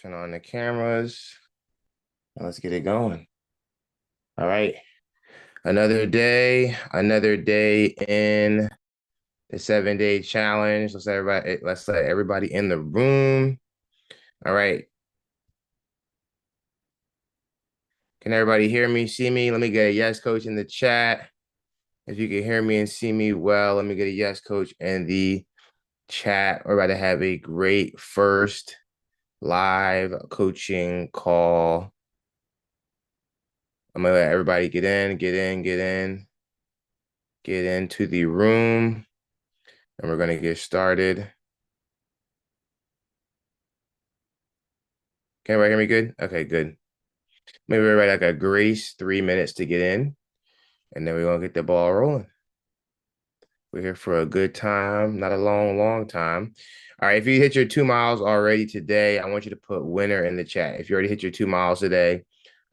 Turn on the cameras. And let's get it going. All right. Another day in the 7-day challenge. Let's let everybody in the room. All right. Can everybody hear me, see me? Let me get a yes, coach, in the chat. If you can hear me and see me well, let me get a yes, coach, in the chat. We're about to have a great first live coaching call. I'm gonna let everybody get into the room, and we're gonna get started. Can everybody hear me good? Okay, good. Maybe everybody like a grace 3 minutes to get in, and then we're gonna get the ball rolling. We're here for a good time, not a long time. All right, if you hit your 2 miles already today, I want you to put winner in the chat. If you already hit your 2 miles today,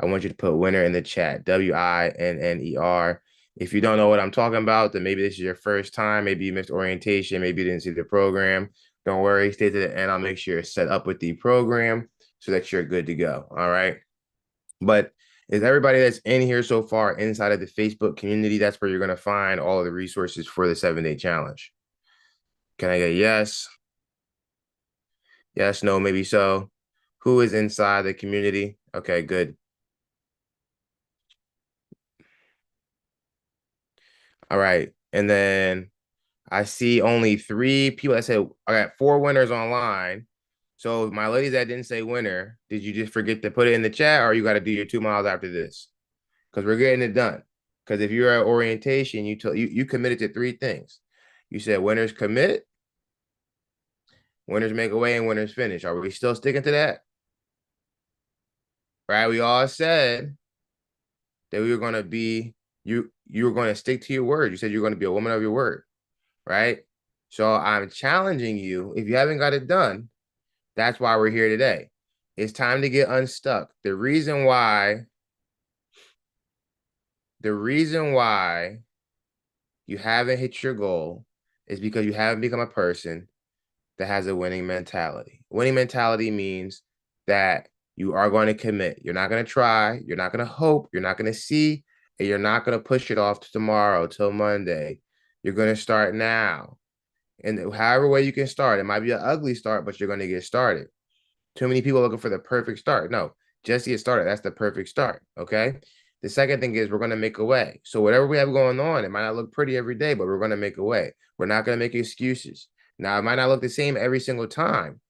I want you to put winner in the chat, WINNER. If you don't know what I'm talking about, then maybe this is your first time. Maybe you missed orientation. Maybe you didn't see the program. Don't worry, stay to the end. I'll make sure you're set up with the program so that you're good to go. All right. But is everybody that's in here so far inside of the Facebook community? That's where you're going to find all of the resources for the 7-day challenge. Can I get a yes? Yes, no, maybe so. Who is inside the community? Okay, good. All right. And then I see only 3 people that said, I got 4 winners online. So my ladies that didn't say winner, did you just forget to put it in the chat, or you got to do your 2 miles after this? Because we're getting it done. Because if you're at orientation, you committed to 3 things. You said winners commit, winners make away, and winners finish. Are we still sticking to that? Right? We all said that we were going to be, you were going to stick to your word. You said you're going to be a woman of your word, right? So I'm challenging you. If you haven't got it done, that's why we're here today. It's time to get unstuck. The reason why you haven't hit your goal is because you haven't become a person that has a winning mentality. Winning mentality means that you are going to commit. You're not going to try. You're not going to hope. You're not going to see. And you're not going to push it off to tomorrow, till Monday. You're going to start now. And however way you can start, it might be an ugly start, but you're going to get started. Too many people looking for the perfect start. No, just get started. That's the perfect start. Okay. The second thing is we're going to make a way. So whatever we have going on, it might not look pretty every day, but we're going to make a way. We're not going to make excuses. Now, it might not look the same every single time.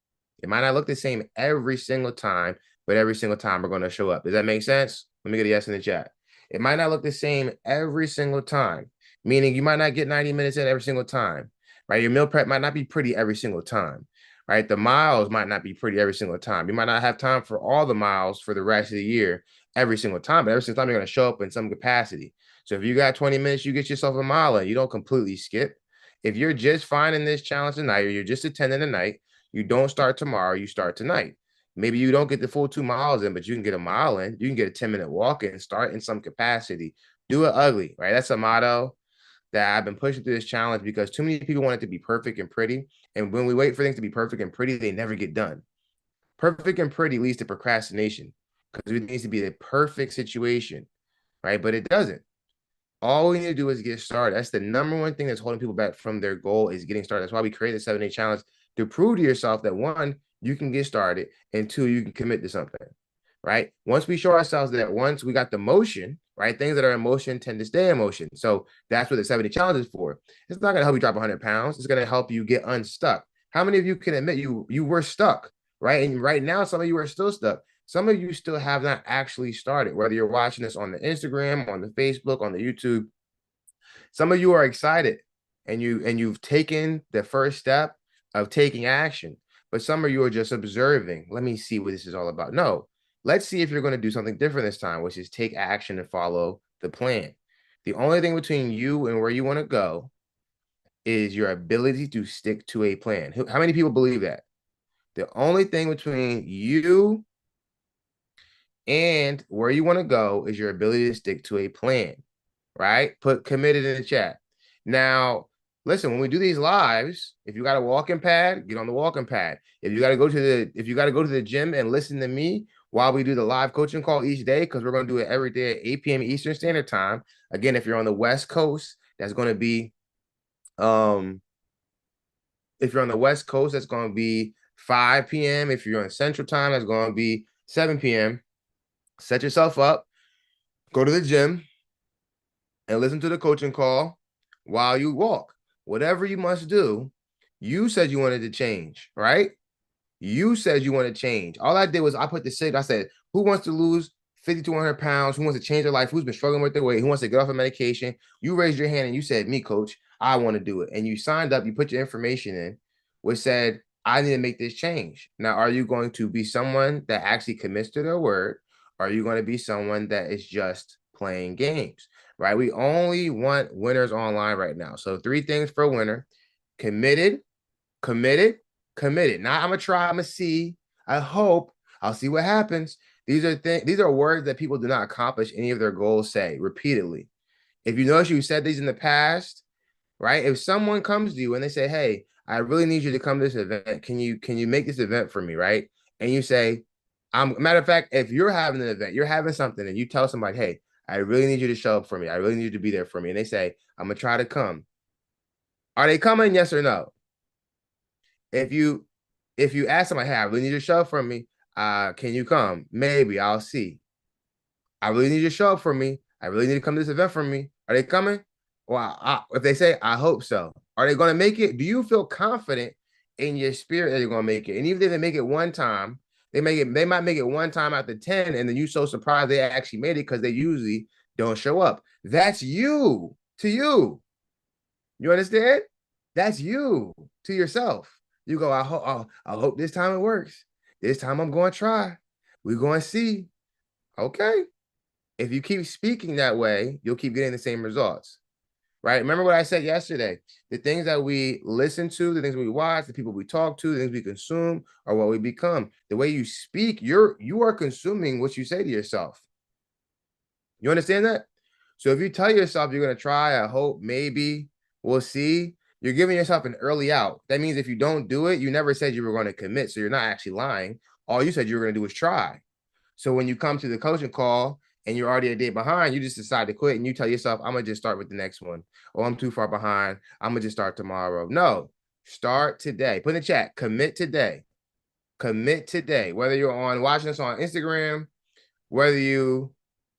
It might not look the same every single time, but every single time we're going to show up. Does that make sense? Let me get a yes in the chat. It might not look the same every single time, meaning you might not get 90 minutes in every single time, right? Your meal prep might not be pretty every single time, right? The miles might not be pretty every single time. You might not have time for all the miles for the rest of the year every single time, but every single time you're going to show up in some capacity. So if you got 20 minutes, you get yourself a mile and you don't completely skip. If you're just finding this challenge tonight, or you're just attending tonight, you don't start tomorrow, you start tonight. Maybe you don't get the full 2 miles in, but you can get a mile in. You can get a 10-minute walk in, start in some capacity. Do it ugly, right? That's a motto that I've been pushing through this challenge because too many people want it to be perfect and pretty. And when we wait for things to be perfect and pretty, they never get done. Perfect and pretty leads to procrastination because it needs to be the perfect situation, right? But it doesn't. All we need to do is get started. That's the number one thing that's holding people back from their goal is getting started. That's why we created the 7-day challenge to prove to yourself that 1, you can get started, and 2, you can commit to something, right? Once we show ourselves that once we got the motion, right? Things that are in motion tend to stay in motion. So that's what the 7-day challenge is for. It's not going to help you drop 100 pounds. It's going to help you get unstuck. How many of you can admit you were stuck, right? And right now, some of you are still stuck. Some of you still have not actually started, whether you're watching this on the Instagram, on the Facebook, on the YouTube. Some of you are excited and you've taken the first step of taking action, but some of you are just observing. Let me see what this is all about. No, let's see if you're going to do something different this time, which is take action and follow the plan. The only thing between you and where you want to go is your ability to stick to a plan. How many people believe that? The only thing between you and where you want to go is your ability to stick to a plan, right? Put committed in the chat. Now, listen, when we do these lives, if you got a walking pad, get on the walking pad. If you got to go to the gym and listen to me while we do the live coaching call each day, because we're going to do it every day at 8 p.m. Eastern Standard Time. Again, if you're on the West Coast, that's going to be if you're on the West Coast, that's going to be 5 p.m. If you're on Central Time, that's going to be 7 p.m. Set yourself up, go to the gym, and listen to the coaching call while you walk. Whatever you must do, you said you wanted to change, right? You said you want to change. All I did was I put the shit. I said, who wants to lose 50 to 100 pounds? Who wants to change their life? Who's been struggling with their weight? Who wants to get off of medication? You raised your hand and you said, me, coach, I want to do it. And you signed up, you put your information in, which said, I need to make this change. Now, are you going to be someone that actually commits to their word? Or are you going to be someone that is just playing games, right? We only want winners online right now. So 3 things for a winner: committed, committed, committed. Now I'm gonna try, I'm gonna see, I hope, I'll see what happens. These are words that people do not accomplish any of their goals say repeatedly. If you notice, you said these in the past, right? If someone comes to you and they say, hey, I really need you to come to this event, can you make this event for me, right? And you say, matter of fact, if you're having an event, you're having something, and you tell somebody, hey, I really need you to show up for me, I really need you to be there for me, and they say, I'm gonna try to come. Are they coming? Yes or no? If you ask somebody, hey, I really need you to show up for me, can you come? Maybe, I'll see. I really need you to show up for me. I really need to come to this event for me. Are they coming? Well, if they say, I hope so. Are they going to make it? Do you feel confident in your spirit that they're going to make it? And even if they make it one time, they might make it one time out of 10, and then you're so surprised they actually made it because they usually don't show up. That's you to you. You understand? That's you to yourself. You go, I hope this time it works. This time I'm going to try. We're going to see. Okay. If you keep speaking that way, you'll keep getting the same results, right? Remember what I said yesterday. The things that we listen to, the things we watch, the people we talk to, the things we consume are what we become. The way you speak, you are consuming what you say to yourself. You understand that? So if you tell yourself you're going to try, I hope, maybe, we'll see, you're giving yourself an early out. That means if you don't do it, you never said you were going to commit. So you're not actually lying. All you said you were going to do is try. So when you come to the coaching call and you're already a day behind, you just decide to quit and you tell yourself, I'm going to just start with the next one. Oh, I'm too far behind. I'm going to just start tomorrow. No, start today. Put in the chat, commit today. Commit today. Whether you're watching us on Instagram, whether you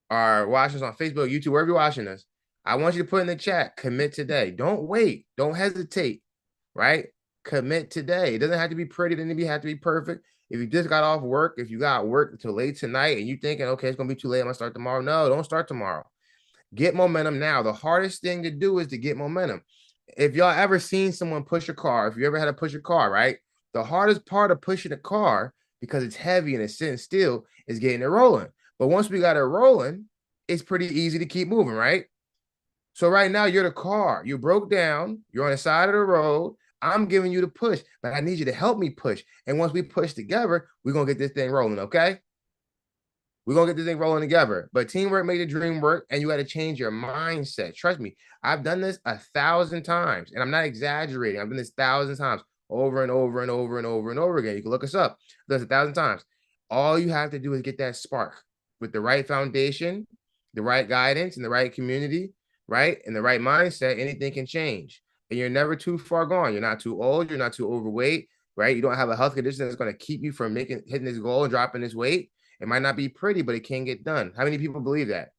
are watching us on Facebook, YouTube, wherever you're watching us, I want you to put in the chat, commit today. Don't wait. Don't hesitate, right? Commit today. It doesn't have to be pretty. It doesn't have to be perfect. If you just got off work, if you got work until late tonight and you thinking, okay, it's going to be too late, I'm going to start tomorrow. No, don't start tomorrow. Get momentum now. The hardest thing to do is to get momentum. If y'all ever seen someone push a car, if you ever had to push a car, right? The hardest part of pushing a car, because it's heavy and it's sitting still, is getting it rolling. But once we got it rolling, it's pretty easy to keep moving, right? So right now you're the car. You broke down. You're on the side of the road. I'm giving you the push, but I need you to help me push. And once we push together, we're going to get this thing rolling, okay? We're going to get this thing rolling together. But teamwork made the dream work, and you got to change your mindset. Trust me, I've done this 1,000 times, and I'm not exaggerating. I've done this 1,000 times over and over and over and over and over again. You can look us up. I've done this 1,000 times. All you have to do is get that spark with the right foundation, the right guidance, and the right community, right? And the right mindset, anything can change. And you're never too far gone. You're not too old. You're not too overweight, right? You don't have a health condition that's going to keep you from hitting this goal and dropping this weight. It might not be pretty, but it can get done. How many people believe that?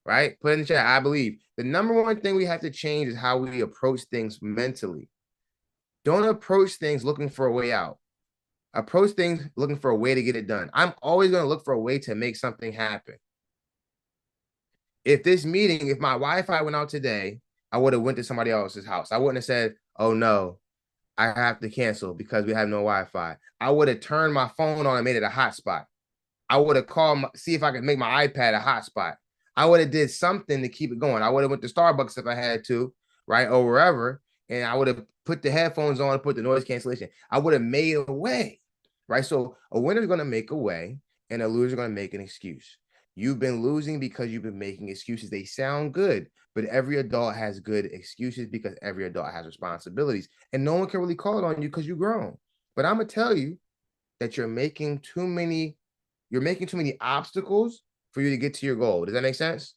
Right? Put in the chat, I believe. The number one thing we have to change is how we approach things mentally. Don't approach things looking for a way out. Approach things looking for a way to get it done. I'm always going to look for a way to make something happen. If my Wi-Fi went out today, I would have went to somebody else's house. I wouldn't have said, oh no, I have to cancel because we have no Wi-Fi. I would have turned my phone on and made it a hotspot. I would have called, see if I could make my iPad a hotspot. I would have did something to keep it going. I would have went to Starbucks if I had to, right, or wherever, and I would have put the headphones on and put the noise cancellation. I would have made a way, right? So a winner is going to make a way, and a loser is going to make an excuse. You've been losing because you've been making excuses. They sound good, but every adult has good excuses because every adult has responsibilities, and no one can really call it on you because you're grown. But I'm gonna tell you that you're making too many obstacles for you to get to your goal. Does that make sense?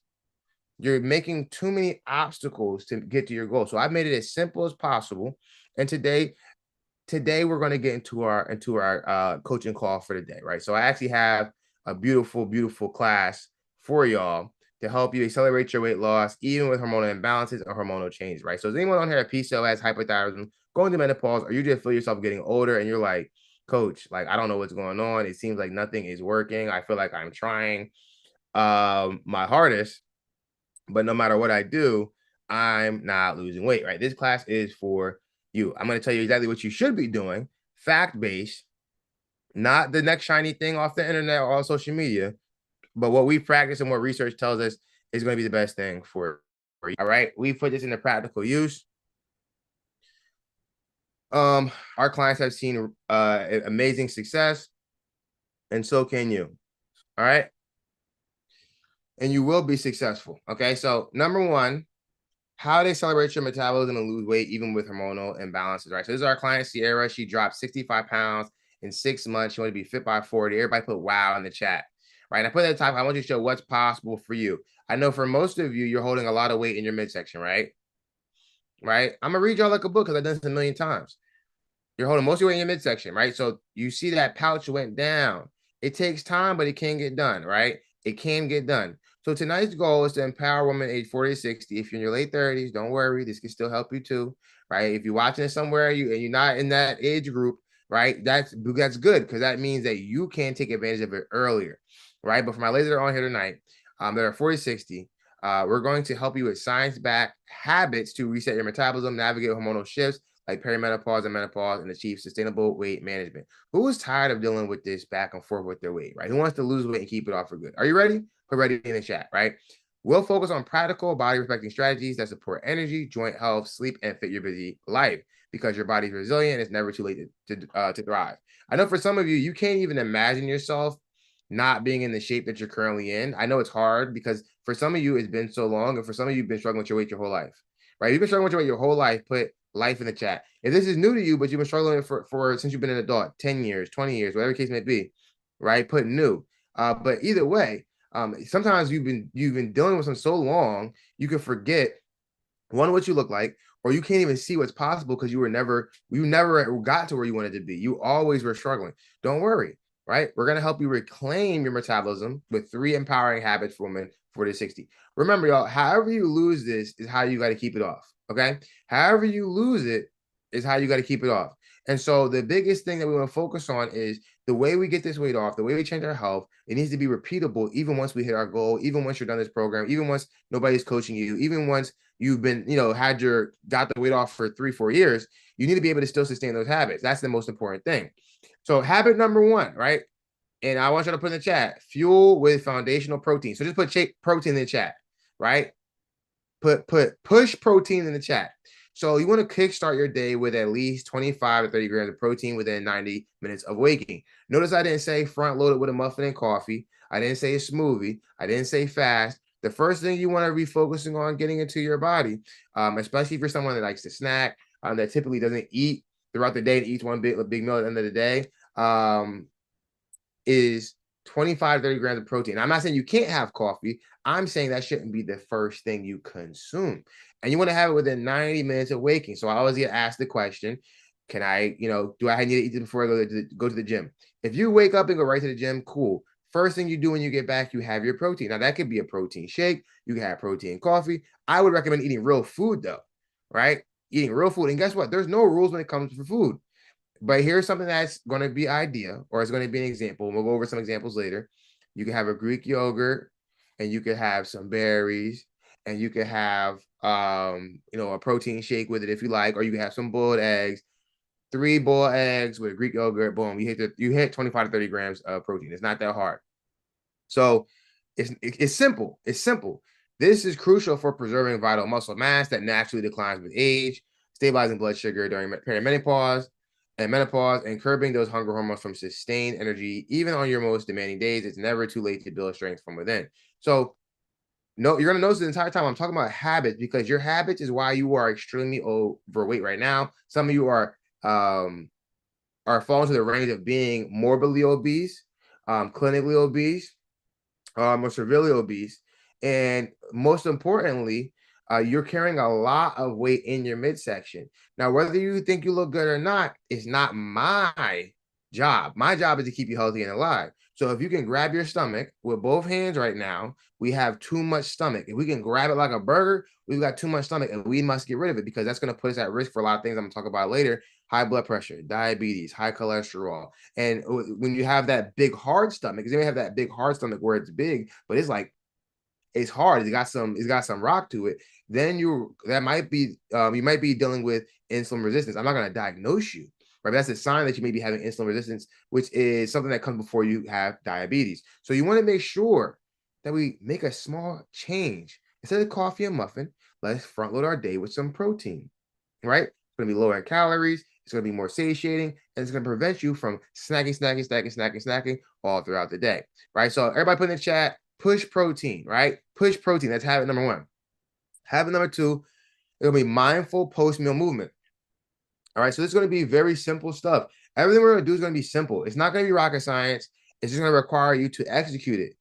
You're making too many obstacles to get to your goal. So I made it as simple as possible. And today we're going to get into our coaching call for the day, right? So I actually have a beautiful class for y'all to help you accelerate your weight loss, even with hormonal imbalances or hormonal change, right? So is anyone on here at PCOS, hypothyroidism, going to menopause, or you just feel yourself getting older and you're like, coach, like I don't know what's going on. It seems like nothing is working. I feel like I'm trying my hardest, but no matter what I do, I'm not losing weight, right? This class is for you. I'm going to tell you exactly what you should be doing, fact based, not the next shiny thing off the internet or on social media, but what we practice and what research tells us is going to be the best thing for you. All right. We put this into practical use. Our clients have seen amazing success, and so can you. All right. And you will be successful. Okay. So, number one, how to accelerate your metabolism and lose weight even with hormonal imbalances, right? So this is our client Sierra. She dropped 65 pounds in 6 months. She wanted to be fit by 40. Everybody put wow in the chat, right? And I put at the top, I want you to show what's possible for you. I know for most of you, you're holding a lot of weight in your midsection, right? Right? I'm gonna read y'all like a book because I've done this a million times. You're holding most of your weight in your midsection, right? So you see that pouch went down. It takes time, but it can get done, right? It can get done. So tonight's goal is to empower women age 40 to 60. If you're in your late 30s, don't worry. This can still help you too, right? If you're watching it somewhere and you're not in that age group, right? That's good because that means that you can take advantage of it earlier, right? But for my ladies that are on here tonight, that are 40 to 60, we're going to help you with science-backed habits to reset your metabolism, navigate hormonal shifts, like perimenopause and menopause, and achieve sustainable weight management. Who is tired of dealing with this back and forth with their weight, right? Who wants to lose weight and keep it off for good? Are you ready? Put ready in the chat, right? We'll focus on practical body respecting strategies that support energy, joint health, sleep, and fit your busy life because your body's resilient. It's never too late to thrive. I know for some of you, you can't even imagine yourself not being in the shape that you're currently in. I know it's hard because for some of you, it's been so long, and for some of you, you've been struggling with your weight your whole life, right? You've been struggling with your weight your whole life. Put life in the chat. If this is new to you, but you've been struggling for since you've been an adult, 10 years, 20 years, whatever the case may be, right? Put new. But either way, sometimes you've been dealing with them so long, you can forget one, what you look like, or you can't even see what's possible because you never got to where you wanted to be. You always were struggling. Don't worry, right? We're gonna help you reclaim your metabolism with 3 empowering habits for women 40 to 60. Remember, y'all, however you lose this is how you got to keep it off. Okay. However you lose it is how you got to keep it off. And so the biggest thing that we want to focus on is the way we get this weight off, the way we change our health. It needs to be repeatable, even once we hit our goal, even once you're done this program, even once nobody's coaching you, even once you've been, got the weight off for 3-4 years. You need to be able to still sustain those habits. That's the most important thing. So habit number 1, right? And I want you to put in the chat, fuel with foundational protein. So just put protein in the chat, right? Push protein in the chat. So you want to kickstart your day with at least 25 to 30 grams of protein within 90 minutes of waking. Notice I didn't say front loaded with a muffin and coffee. I didn't say a smoothie. I didn't say fast. The first thing you want to be focusing on getting into your body, especially if you're someone that likes to snack, that typically doesn't eat throughout the day and eats one big meal at the end of the day, is 25 30 grams of protein. I'm not saying you can't have coffee. I'm saying that shouldn't be the first thing you consume. And you want to have it within 90 minutes of waking. So I always get asked the question, can I, do I need to eat it before I go to the gym? If you wake up and go right to the gym, cool. First thing you do when you get back, you have your protein. Now that could be a protein shake. You can have protein coffee. I would recommend eating real food though, right? Eating real food. And guess what? There's no rules when it comes to food. But here's something that's going to be idea, or it's going to be an example. We'll go over some examples later. You can have a Greek yogurt, and you could have some berries, and you could have a protein shake with it if you like, or you can have some boiled eggs. 3 boiled eggs with Greek yogurt. Boom, you hit 25 to 30 grams of protein. It's not that hard. So it's simple. It's simple. This is crucial for preserving vital muscle mass that naturally declines with age, stabilizing blood sugar during perimenopause and menopause, and curbing those hunger hormones from sustained energy. Even on your most demanding days, it's never too late to build strength from within. So No, you're gonna notice the entire time I'm talking about habits, because your habits is why you are extremely overweight right now. Some of you are falling to the range of being morbidly obese, clinically obese, or severely obese. And most importantly, you're carrying a lot of weight in your midsection. Now, whether you think you look good or not is not my job. My job is to keep you healthy and alive. So if you can grab your stomach with both hands right now, we have too much stomach. If we can grab it like a burger, we've got too much stomach, and we must get rid of it, because that's going to put us at risk for a lot of things I'm going to talk about later: high blood pressure, diabetes, high cholesterol. And when you have that big hard stomach, because you may have that big hard stomach where it's big, but it's like, it's hard. It's got some rock to it. Then that might be you might be dealing with insulin resistance. I'm not going to diagnose you, right? But that's a sign that you may be having insulin resistance, which is something that comes before you have diabetes. So you want to make sure that we make a small change. Instead of coffee and muffin, let's front load our day with some protein, right? It's going to be lower in calories. It's going to be more satiating, and it's going to prevent you from snacking all throughout the day, right? So everybody put in the chat, push protein, right? Push protein. That's habit number one. Habit number two, it'll be mindful post-meal movement. All right, so this is going to be very simple stuff. Everything we're going to do is going to be simple. It's not going to be rocket science. It's just going to require you to execute it.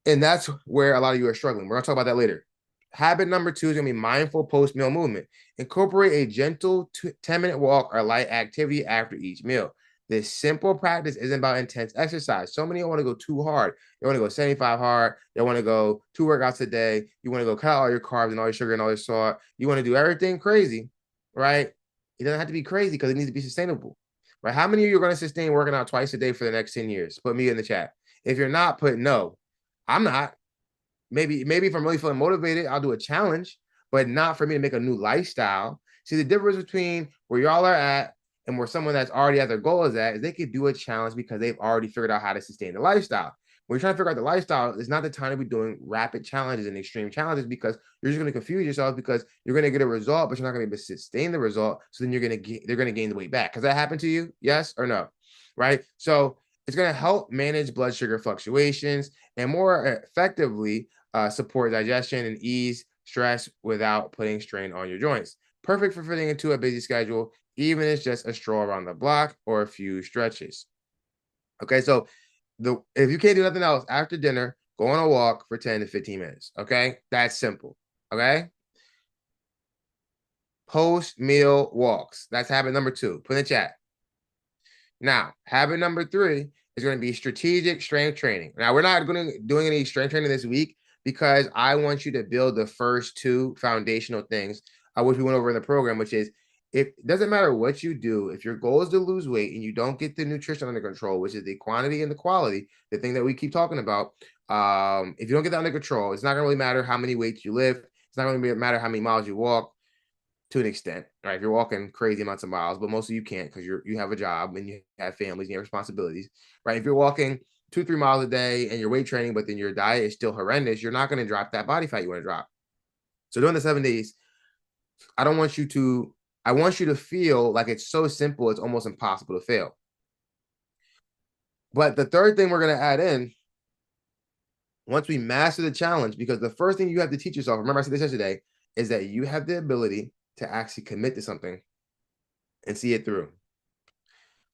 And that's where a lot of you are struggling. We're going to talk about that later. Habit number two is going to be mindful post-meal movement. Incorporate a gentle 10-minute walk or light activity after each meal. This simple practice isn't about intense exercise. So many want to go too hard. They want to go 75 hard. They want to go 2 workouts a day. You want to go cut all your carbs and all your sugar and all your salt. You want to do everything crazy, right? It doesn't have to be crazy, because it needs to be sustainable, right? How many of you are going to sustain working out twice a day for the next 10 years? Put me in the chat. If you're not, put no. I'm not. Maybe if I'm really feeling motivated, I'll do a challenge, but not for me to make a new lifestyle. See, the difference between where y'all are at and where someone that's already at their goal is at is they could do a challenge because they've already figured out how to sustain the lifestyle. When you're trying to figure out the lifestyle, it's not the time to be doing rapid challenges and extreme challenges, because you're just going to confuse yourself, because you're going to get a result, but you're not going to be able to sustain the result. So then they're going to gain the weight back. Has that happened to you? Yes or no? Right? So it's going to help manage blood sugar fluctuations and more effectively support digestion and ease stress without putting strain on your joints. Perfect for fitting into a busy schedule, even if it's just a stroll around the block or a few stretches. Okay, so if you can't do nothing else after dinner, go on a walk for 10 to 15 minutes. Okay, that's simple. Okay. Post-meal walks. That's habit number two. Put in the chat. Now, habit number three is going to be strategic strength training. Now, we're not going to doing any strength training this week, because I want you to build the first two foundational things, which we went over in the program, which is, if it doesn't matter what you do, if your goal is to lose weight and you don't get the nutrition under control, which is the quantity and the quality, the thing that we keep talking about, if you don't get that under control, it's not going to really matter how many weights you lift. It's not going to matter how many miles you walk, to an extent, right? If you're walking crazy amounts of miles, but most of you can't, because you have a job and you have families and you have responsibilities, right? If you're walking 2-3 miles a day and you're weight training, but then your diet is still horrendous, you're not going to drop that body fat you want to drop. So during the 7 days, I want you to feel like it's so simple, it's almost impossible to fail. But the third thing we're going to add in, once we master the challenge, because the first thing you have to teach yourself, remember I said this yesterday, is that you have the ability to actually commit to something and see it through.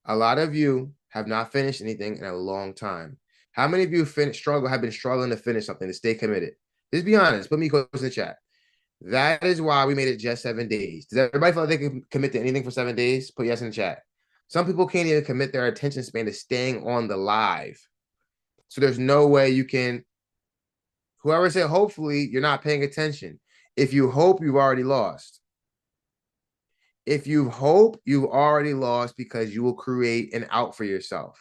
A lot of you have not finished anything in a long time. How many of you have been struggling to finish something, to stay committed? Just be honest. Put me close in the chat. That is why we made it just 7 days. Does everybody feel like they can commit to anything for 7 days? Put yes in the chat. Some people can't even commit their attention span to staying on the live. So there's no way you can. Whoever said hopefully, you're not paying attention. If you hope, you've already lost. If you hope, you've already lost, because you will create an out for yourself.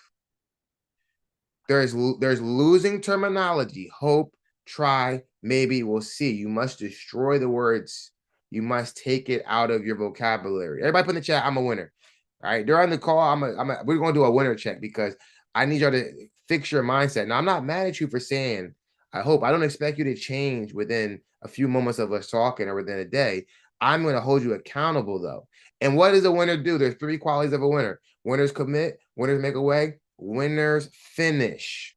There's losing terminology. Hope, try, maybe, we'll see. You must destroy the words. You must take it out of your vocabulary. Everybody put in the chat, I'm a winner. All right, during the call, we're going to do a winner check, because I need y'all to fix your mindset. Now, I'm not mad at you for saying, I hope. I don't expect you to change within a few moments of us talking or within a day. I'm going to hold you accountable, though. And what does a winner do? There's 3 qualities of a winner. Winners commit, winners make a way, winners finish.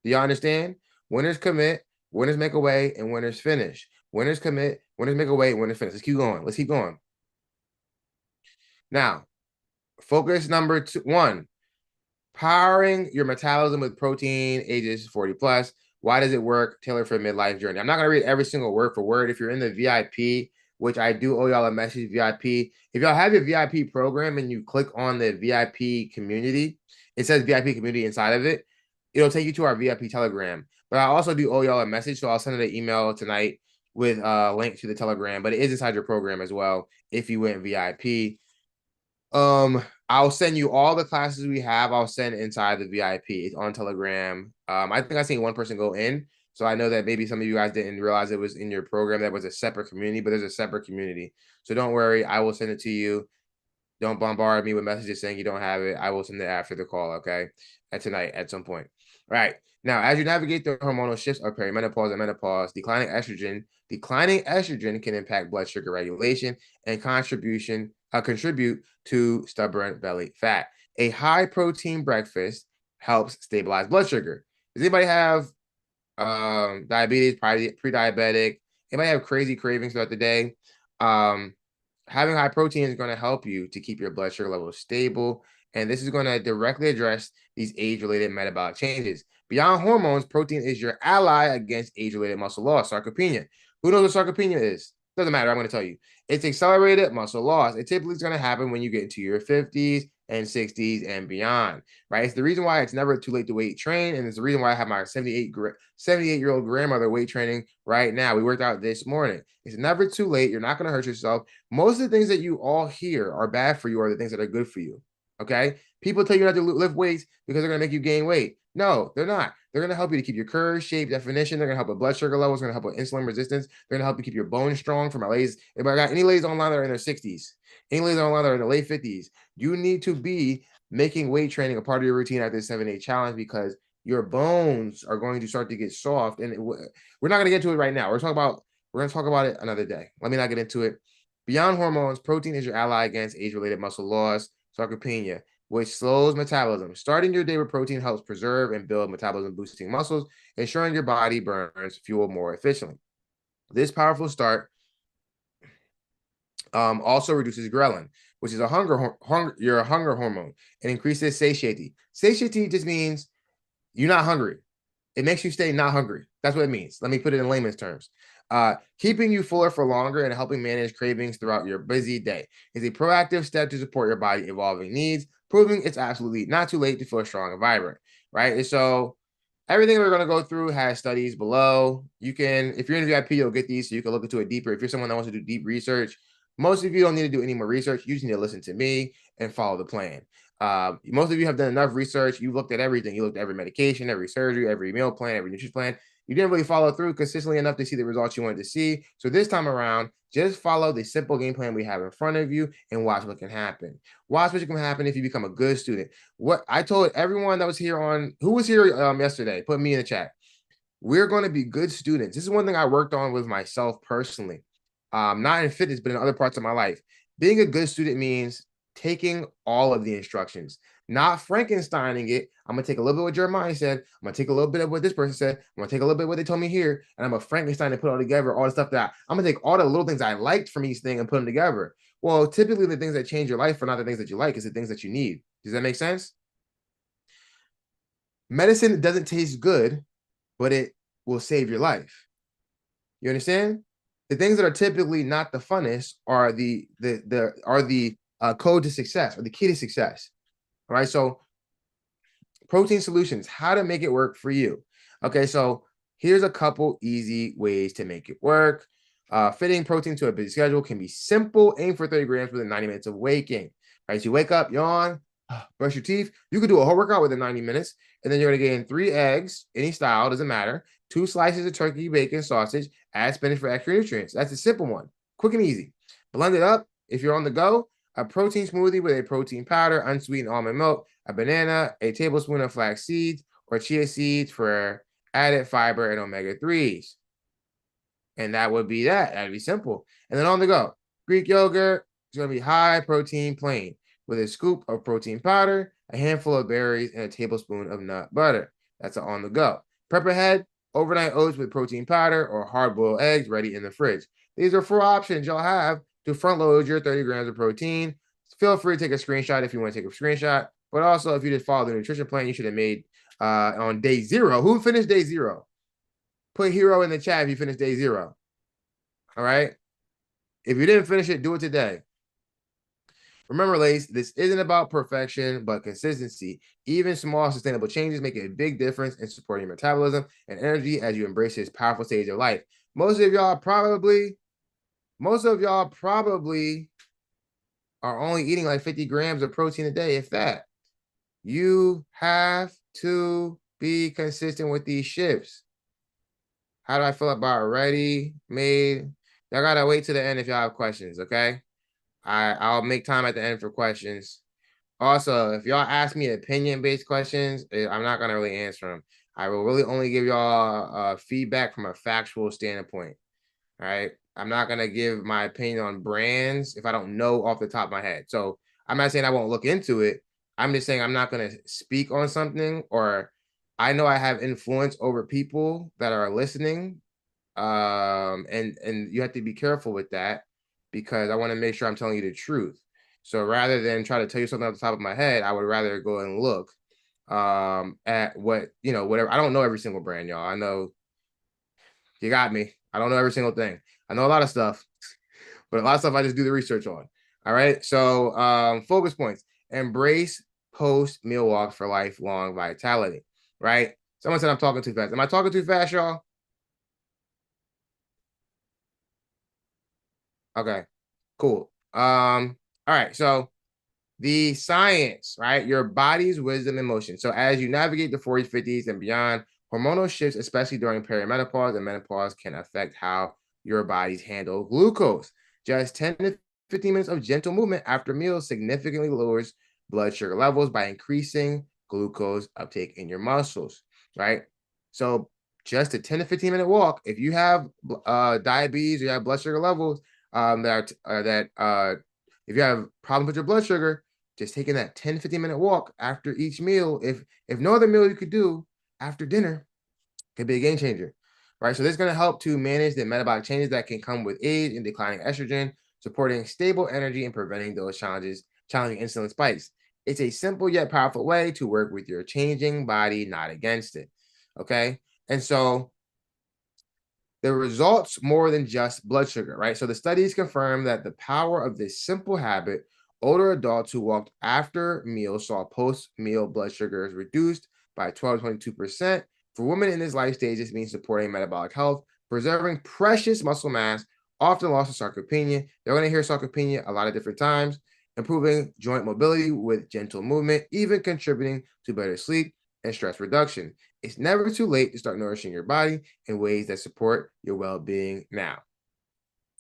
Do you understand? Winners commit, winners make a way, and winners finish. Winners commit, winners make a way, winners finish. Let's keep going. Let's keep going. Now, focus number 1, powering your metabolism with protein, ages 40 plus. Why does it work? Tailored for midlife journey. I'm not going to read every single word for word. If you're in the VIP, which I do owe y'all a message, VIP. If y'all have your VIP program and you click on the VIP community, it says VIP community inside of it. It'll take you to our VIP Telegram. But I also do owe y'all a message, so I'll send an email tonight with a link to the Telegram. But it is inside your program as well if you went VIP. I'll send you all the classes we have. I'll send inside the VIP. It's on Telegram. I think I seen one person go in, so I know that maybe some of you guys didn't realize it was in your program. That was a separate community, but there's a separate community. So don't worry. I will send it to you. Don't bombard me with messages saying you don't have it. I will send it after the call, okay? At tonight at some point. All right. Now, as you navigate the hormonal shifts of perimenopause and menopause, declining estrogen can impact blood sugar regulation and contribute to stubborn belly fat. A high protein breakfast helps stabilize blood sugar. Does anybody have diabetes, pre-diabetic? Anybody have crazy cravings throughout the day? Having high protein is going to help you to keep your blood sugar levels stable. And this is going to directly address these age-related metabolic changes. Beyond hormones, protein is your ally against age-related muscle loss, sarcopenia. Who knows what sarcopenia is? Doesn't matter. I'm going to tell you. It's accelerated muscle loss. It typically is going to happen when you get into your 50s and 60s and beyond, right? It's the reason why it's never too late to weight train. And it's the reason why I have my 78-year-old grandmother weight training right now. We worked out this morning. It's never too late. You're not going to hurt yourself. Most of the things that you all hear are bad for you are the things that are good for you. Okay. People tell you not to lift weights because they're going to make you gain weight. No, they're not. They're going to help you to keep your curve, shape, definition. They're going to help with blood sugar levels. They're going to help with insulin resistance. They're going to help you keep your bones strong. For my ladies, if I got any ladies online that are in their 60s, any ladies online that are in the late 50s, you need to be making weight training a part of your routine after the 7-day challenge because your bones are going to start to get soft. And we're not going to get to it right now. We're going to talk about it another day. Let me not get into it. Beyond hormones, protein is your ally against age-related muscle loss, sarcopenia, which slows metabolism. Starting your day with protein helps preserve and build metabolism-boosting muscles, ensuring your body burns fuel more efficiently. This powerful start also reduces ghrelin, which is your hunger hormone, and increases satiety. Satiety just means you're not hungry. It makes you stay not hungry. That's what it means. Let me put it in layman's terms. Keeping you fuller for longer and helping manage cravings throughout your busy day is a proactive step to support your body evolving needs, proving it's absolutely not too late to feel strong and vibrant, right? And so everything we're going to go through has studies below. You can, if you're in VIP, you'll get these so you can look into it deeper. If you're someone that wants to do deep research, most of you don't need to do any more research. You just need to listen to me and follow the plan. Most of you have done enough research. You looked at everything. You looked at every medication, every surgery, every meal plan, every nutrition plan. You didn't really follow through consistently enough to see the results you wanted to see. So this time around, just follow the simple game plan we have in front of you and watch what can happen. Watch what can happen if you become a good student. What I told everyone that was here who was here yesterday, put me in the chat. We're going to be good students. This is one thing I worked on with myself personally, not in fitness, but in other parts of my life. Being a good student means taking all of the instructions, not Frankensteining it. I'm going to take a little bit of what Jeremiah said. I'm going to take a little bit of what this person said. I'm going to take a little bit of what they told me here. And I'm going to Frankenstein and put it all together, all the stuff that I'm going to take all the little things I liked from each thing and put them together. Well, typically the things that change your life are not the things that you like, it's the things that you need. Does that make sense? Medicine doesn't taste good, but it will save your life. You understand? The things that are typically not the funnest are the code to success or the key to success. All right. So protein solutions, how to make it work for you. Okay. So here's a couple easy ways to make it work. Fitting protein to a busy schedule can be simple. Aim for 30 grams within 90 minutes of waking. Right. So you wake up, yawn, brush your teeth. You could do a whole workout within 90 minutes. And then you're going to get in 3 eggs, any style, doesn't matter. 2 slices of turkey, bacon, sausage, add spinach for extra nutrients. That's a simple one. Quick and easy. Blend it up. If you're on the go, a protein smoothie with a protein powder, unsweetened almond milk, a banana, a tablespoon of flax seeds or chia seeds for added fiber and omega-3s. And that would be that. That'd be simple. And then on the go, Greek yogurt is going to be high protein plain with a scoop of protein powder, a handful of berries, and a tablespoon of nut butter. That's on the go. Prep ahead. overnight oats with protein powder, or hard-boiled eggs ready in the fridge. These are 4 options y'all have to front load your 30 grams of protein. Feel free to take a screenshot if you want to take a screenshot. But also, if you just follow the nutrition plan you should have made on day 0. Who finished day 0? Put hero in the chat if you finished day 0. All right. If you didn't finish it, do it today. Remember, ladies, this isn't about perfection, but consistency. Even small, sustainable changes make a big difference in supporting your metabolism and energy as you embrace this powerful stage of life. Most of y'all probably are only eating like 50 grams of protein a day, if that. You have to be consistent with these shifts. How do I feel about ready made? Y'all gotta wait to the end if y'all have questions, okay? I'll make time at the end for questions. Also, if y'all ask me opinion-based questions, I'm not gonna really answer them. I will really only give y'all feedback from a factual standpoint. All right. I'm not gonna give my opinion on brands if I don't know off the top of my head. So I'm not saying I won't look into it. I'm just saying I'm not gonna speak on something, or I know I have influence over people that are listening. And you have to be careful with that, because I want to make sure I'm telling you the truth. So rather than try to tell you something off the top of my head, I would rather go and look at what, whatever. I don't know every single brand, y'all. I know you got me. I don't know every single thing. I know a lot of stuff, but a lot of stuff I just do the research on. All right. So focus points. Embrace post meal walks for lifelong vitality. Right. Someone said I'm talking too fast. Am I talking too fast, y'all? Okay. Cool. All right. So the science, right? Your body's wisdom and motion. So as you navigate the 40s, 50s, and beyond, hormonal shifts, especially during perimenopause and menopause, can affect how your bodies handle glucose. Just 10 to 15 minutes of gentle movement after meals significantly lowers blood sugar levels by increasing glucose uptake in your muscles, right? So just a 10 to 15-minute walk, if you have diabetes or you have blood sugar levels if you have problems with your blood sugar, just taking that 10 to 15-minute walk after each meal, if no other meal you could do after dinner, could be a game changer, right? So this is going to help to manage the metabolic changes that can come with age and declining estrogen, supporting stable energy and preventing those challenging insulin spikes. It's a simple yet powerful way to work with your changing body, not against it. Okay. And so the results more than just blood sugar, right? So the studies confirm that the power of this simple habit, older adults who walked after meals saw post-meal blood sugars reduced by 12 to 22%. For women in this life stage, this means supporting metabolic health, preserving precious muscle mass, often lost to sarcopenia. They're going to hear sarcopenia a lot of different times, improving joint mobility with gentle movement, even contributing to better sleep and stress reduction. It's never too late to start nourishing your body in ways that support your well-being now.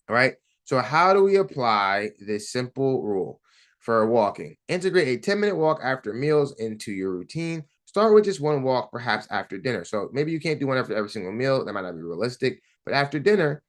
All right. So how do we apply this simple rule for walking? Integrate a 10-minute walk after meals into your routine. Start with just one walk, perhaps after dinner. So maybe you can't do one after every single meal. That might not be realistic. But after dinner,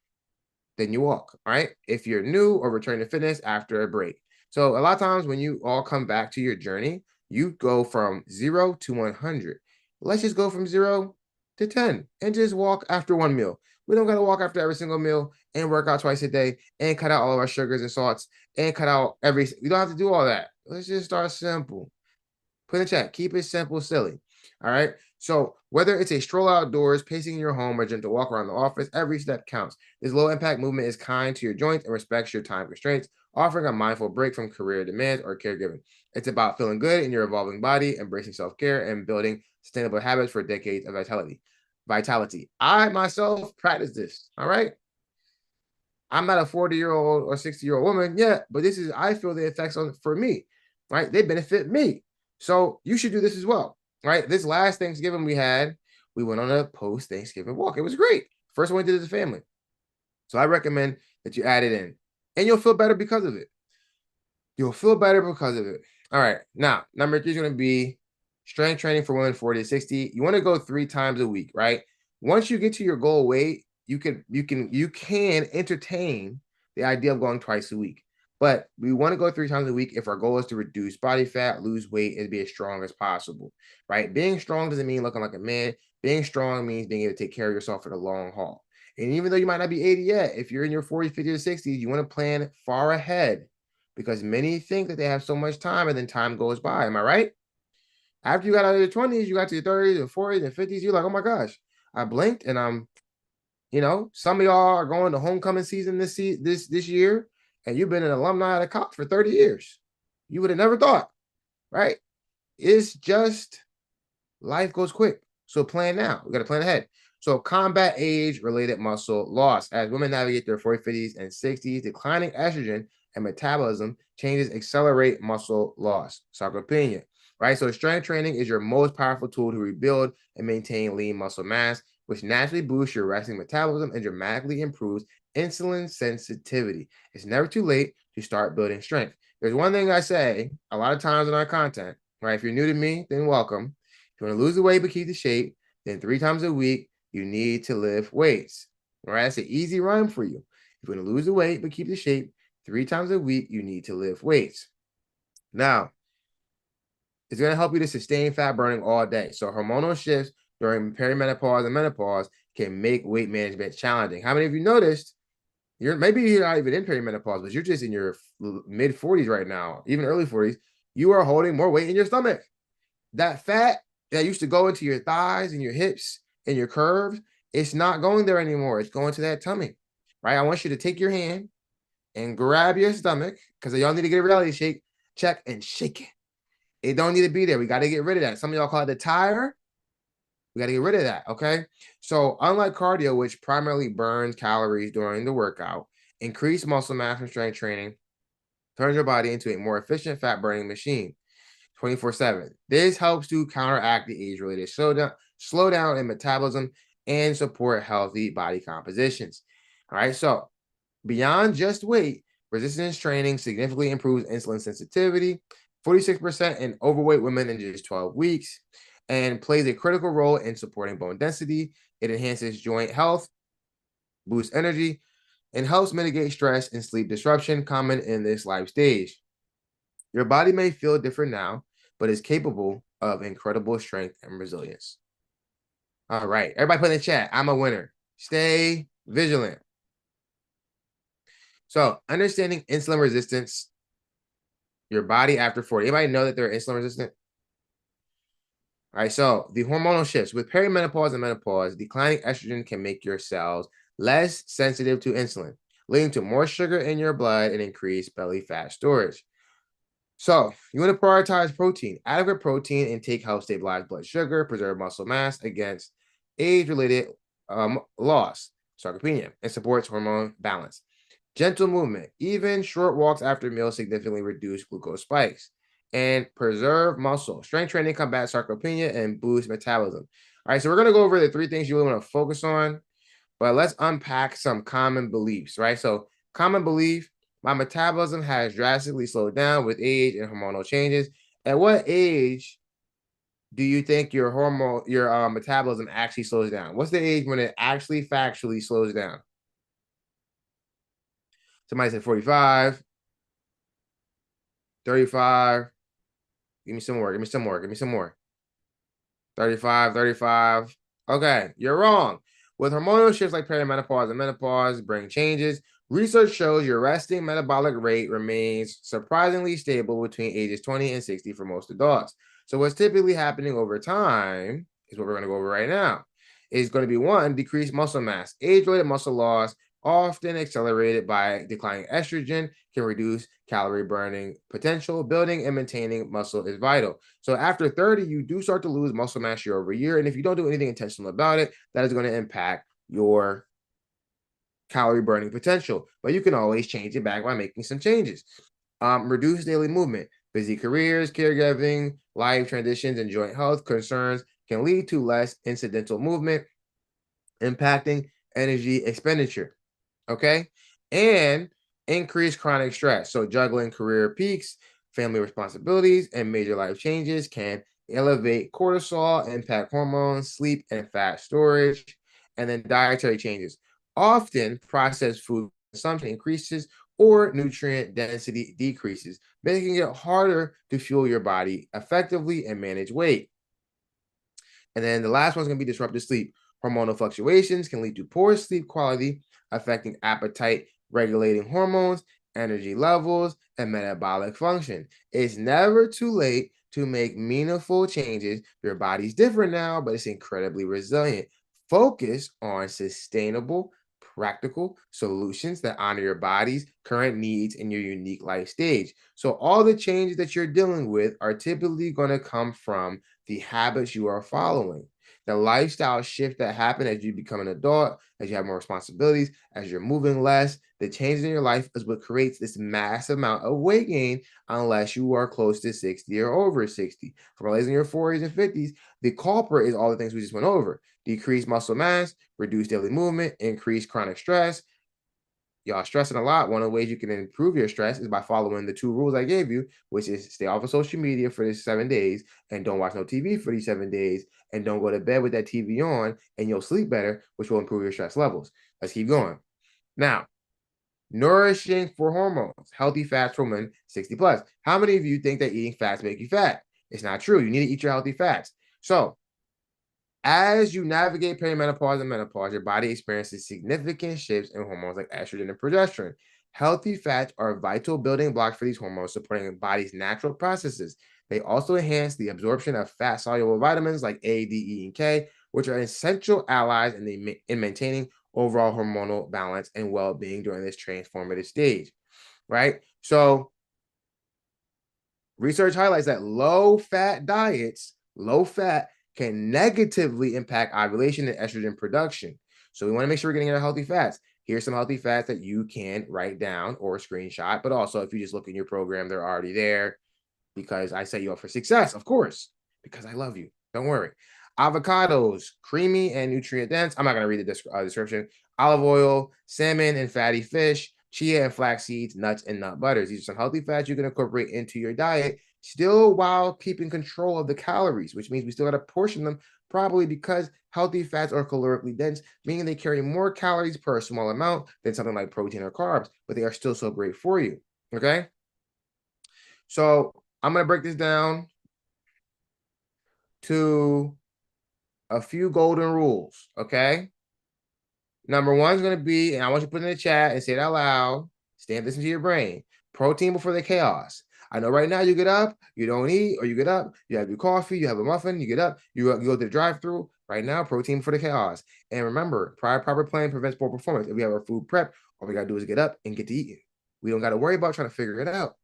then you walk. All right. If you're new or returning to fitness after a break. So a lot of times when you all come back to your journey, you go from 0 to 100. Let's just go from 0 to 10 and just walk after one meal. We don't got to walk after every single meal and work out twice a day and cut out all of our sugars and salts and cut out we don't have to do all that. Let's just start simple. Put in the chat, keep it simple, silly. All right. So whether it's a stroll outdoors, pacing in your home, or gentle walk around the office, every step counts. This low impact movement is kind to your joints and respects your time constraints, offering a mindful break from career demands or caregiving. It's about feeling good in your evolving body, embracing self-care, and building sustainable habits for decades of vitality. I myself practice this. All right. I'm not a 40-year-old or 60-year-old woman yet, but I feel the effects on for me, right? They benefit me. So you should do this as well, right? This last Thanksgiving we went on a post-Thanksgiving walk. It was great. First one we did as a family. So I recommend that you add it in, and you'll feel better because of it. You'll feel better because of it. All right. Now, number 3 is going to be strength training for women 40 to 60. You want to go 3 times a week, right? Once you get to your goal weight, you can entertain the idea of going twice a week. But we want to go 3 times a week if our goal is to reduce body fat, lose weight, and be as strong as possible, right? Being strong doesn't mean looking like a man. Being strong means being able to take care of yourself for the long haul. And even though you might not be 80 yet, if you're in your 40s, 50s, or 60s, you want to plan far ahead because many think that they have so much time and then time goes by. Am I right? After you got out of your 20s, you got to your 30s and 40s and 50s, you're like, oh my gosh, I blinked and some of y'all are going to homecoming season this year, and you've been an alumni at a college for 30 years. You would have never thought, right? It's just life goes quick. So plan now. We got to plan ahead. So combat age-related muscle loss. As women navigate their 40s, 50s, and 60s, declining estrogen and metabolism changes accelerate muscle loss. Sarcopenia, right? So strength training is your most powerful tool to rebuild and maintain lean muscle mass, which naturally boosts your resting metabolism and dramatically improves insulin sensitivity. It's never too late to start building strength. There's one thing I say a lot of times in our content, right? If you're new to me, then welcome. If you want to lose the weight but keep the shape, then 3 times a week, you need to lift weights. All right, that's an easy run for you. If you want to lose the weight but keep the shape, 3 times a week, you need to lift weights. Now, it's going to help you to sustain fat burning all day. So hormonal shifts during perimenopause and menopause can make weight management challenging. How many of you noticed maybe you're not even in perimenopause, but you're just in your mid 40s right now, even early 40s, you are holding more weight in your stomach. That fat that used to go into your thighs and your hips and your curves, it's not going there anymore. It's going to that tummy, right? I want you to take your hand and grab your stomach because y'all need to get a reality check and shake it. It don't need to be there. We got to get rid of that. Some of y'all call it the tire. We got to get rid of that, okay? So unlike cardio, which primarily burns calories during the workout, increased muscle mass and strength training turns your body into a more efficient fat-burning machine 24/7. This helps to counteract the age-related slowdown in metabolism and support healthy body compositions. All right, so beyond just weight, resistance training significantly improves insulin sensitivity, 46% in overweight women in just 12 weeks, and plays a critical role in supporting bone density. It enhances joint health, boosts energy, and helps mitigate stress and sleep disruption common in this life stage. Your body may feel different now, but is capable of incredible strength and resilience. All right, everybody put in the chat, I'm a winner. Stay vigilant. So understanding insulin resistance, your body after 40. Anybody know that they're insulin resistant? All right, so the hormonal shifts with perimenopause and menopause, declining estrogen can make your cells less sensitive to insulin, leading to more sugar in your blood and increased belly fat storage. So you want to prioritize protein. Adequate protein intake helps stabilize blood sugar, preserve muscle mass against age-related loss, sarcopenia, and supports hormone balance. Gentle movement, even short walks after meals significantly reduce glucose spikes and preserve muscle. Strength training combats sarcopenia and boosts metabolism. All right, so we're going to go over the 3 things you really want to focus on, but let's unpack some common beliefs, right? So common belief, my metabolism has drastically slowed down with age and hormonal changes. At what age do you think your metabolism actually slows down? What's the age when it actually factually slows down? Somebody said 45, 35. Give me some more. Give me some more. Give me some more. 35, 35. Okay, you're wrong. With hormonal shifts like perimenopause and menopause bring changes, research shows your resting metabolic rate remains surprisingly stable between ages 20 and 60 for most adults. So what's typically happening over time is what we're going to go over right now. Is going to be 1, decreased muscle mass. Age-related muscle loss, often accelerated by declining estrogen, can reduce calorie burning potential. Building and maintaining muscle is vital. So after 30, you do start to lose muscle mass year over year. And if you don't do anything intentional about it, that is going to impact your calorie burning potential. But you can always change it back by making some changes. Reduce daily movement. Busy careers, caregiving, life transitions, and joint health concerns can lead to less incidental movement, impacting energy expenditure. Okay. And increase chronic stress. So juggling career peaks, family responsibilities, and major life changes can elevate cortisol, impact hormones, sleep, and fat storage. And then dietary changes. Often processed food consumption increases or nutrient density decreases, making it harder to fuel your body effectively and manage weight. And then the last one's going to be disrupted sleep. Hormonal fluctuations can lead to poor sleep quality, affecting appetite, regulating hormones, energy levels, and metabolic function. It's never too late to make meaningful changes. Your body's different now, but it's incredibly resilient. Focus on sustainable, practical solutions that honor your body's current needs and your unique life stage. So, all the changes that you're dealing with are typically going to come from the habits you are following. The lifestyle shift that happen as you become an adult, as you have more responsibilities, as you're moving less, the changes in your life is what creates this massive amount of weight gain unless you are close to 60 or over 60. For those in your 40s and 50s, the culprit is all the things we just went over. Decreased muscle mass, reduced daily movement, increased chronic stress, y'all stressing a lot. One of the ways you can improve your stress is by following the 2 rules I gave you, which is stay off of social media for these 7 days and don't watch no TV for these 7 days and don't go to bed with that TV on and you'll sleep better, which will improve your stress levels. Let's keep going. Now, nourishing for hormones, healthy fats for women 60 plus. How many of you think that eating fats make you fat? It's not true. You need to eat your healthy fats. So as you navigate perimenopause and menopause, your body experiences significant shifts in hormones like estrogen and progesterone. Healthy fats are vital building blocks for these hormones, supporting the body's natural processes. They also enhance the absorption of fat soluble vitamins like A, D, E, and K, which are essential allies in maintaining overall hormonal balance and well being during this transformative stage, right? So, research highlights that low fat diets, low fat, can negatively impact ovulation and estrogen production. So we want to make sure we're getting our healthy fats. Here's some healthy fats that you can write down or screenshot. But also, if you just look in your program, they're already there because I set you up for success, of course, because I love you. Don't worry. Avocados, creamy and nutrient dense. I'm not going to read the description. Olive oil, salmon and fatty fish, chia and flax seeds, nuts and nut butters. These are some healthy fats you can incorporate into your diet, still while keeping control of the calories, which means we still got to portion them probably because healthy fats are calorically dense, meaning they carry more calories per small amount than something like protein or carbs, but they are still so great for you. Okay. So I'm going to break this down to a few golden rules. Okay. Number one is going to be, and I want you to put in the chat and say it out loud. Stand this into your brain. Protein before the chaos. I know right now you get up, you don't eat, or you get up, you have your coffee, you have a muffin, you get up, you go to the drive-through. Right now, protein for the chaos. And remember, proper planning prevents poor performance. If we have our food prep, all we got to do is get up and get to eating. We don't got to worry about trying to figure it out.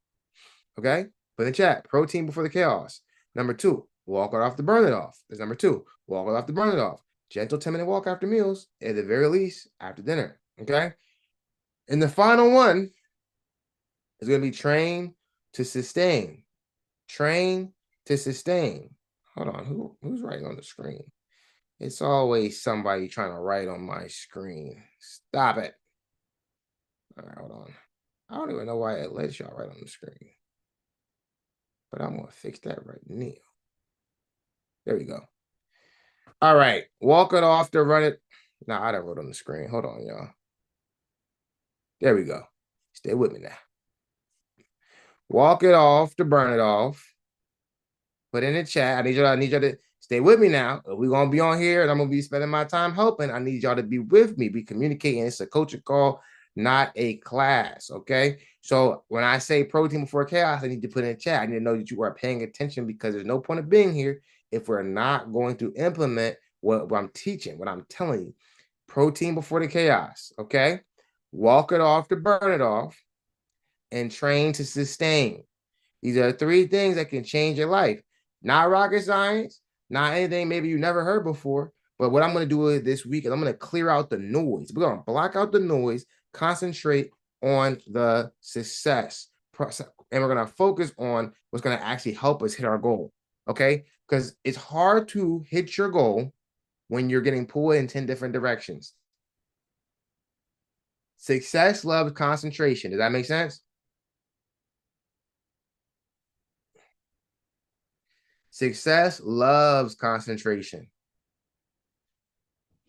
Okay? Put in the chat, protein before the chaos. Number two, walk it off to burn it off. That's number two. Walk it off to burn it off. Gentle 10-minute walk after meals, at the very least, after dinner. Okay? And the final one is going to be train to sustain. Train to sustain. Hold on. Who's writing on the screen? It's always somebody trying to write on my screen. Stop it. All right, hold on. I don't even know why it lets y'all write on the screen. But I'm going to fix that right now. There we go. All right. Walk it off to run it. Nah, I done wrote on the screen. Hold on, y'all. There we go. Stay with me now. Walk it off to burn it off. Put in the chat. I need y'all to stay with me now. If we're gonna be on here and I'm gonna be spending my time helping, I need y'all to be with me, be communicating. It's a coaching call, not a class. Okay. So when I say protein before chaos, I need to put in the chat. I need to know that you are paying attention because there's no point of being here if we're not going to implement what I'm teaching, what I'm telling you. Protein before the chaos. Okay. Walk it off to burn it off and train to sustain. These are 3 things that can change your life. Not rocket science, not anything maybe you never heard before. But what I'm going to do this week is I'm going to clear out the noise. We're going to block out the noise, concentrate on the success, and we're going to focus on what's going to actually help us hit our goal. Okay? Because it's hard to hit your goal when you're getting pulled in 10 different directions. Success loves concentration. Does that make sense? Success loves concentration.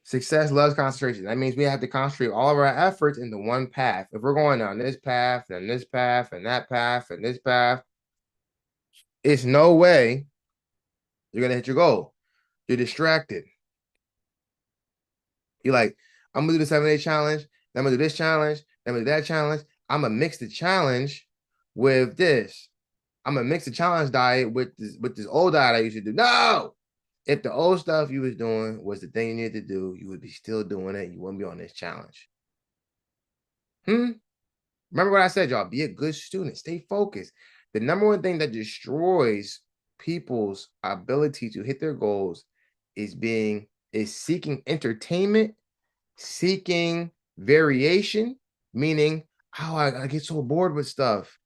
Success loves concentration. That means we have to concentrate all of our efforts into one path. If we're going down this path, then this path, and that path, and this path, it's no way you're gonna hit your goal. You're distracted. You're like, I'm gonna do the 7-day challenge, then I'm gonna do this challenge, then I'm gonna do that challenge. I'm gonna mix the challenge with this. I'm gonna mix the challenge diet with this old diet I used to do. No, if the old stuff you was doing was the thing you needed to do, you would be still doing it. You wouldn't be on this challenge. Remember what I said, y'all. Be a good student. Stay focused. The number one thing that destroys people's ability to hit their goals is seeking entertainment, seeking variation, meaning, oh, I get so bored with stuff.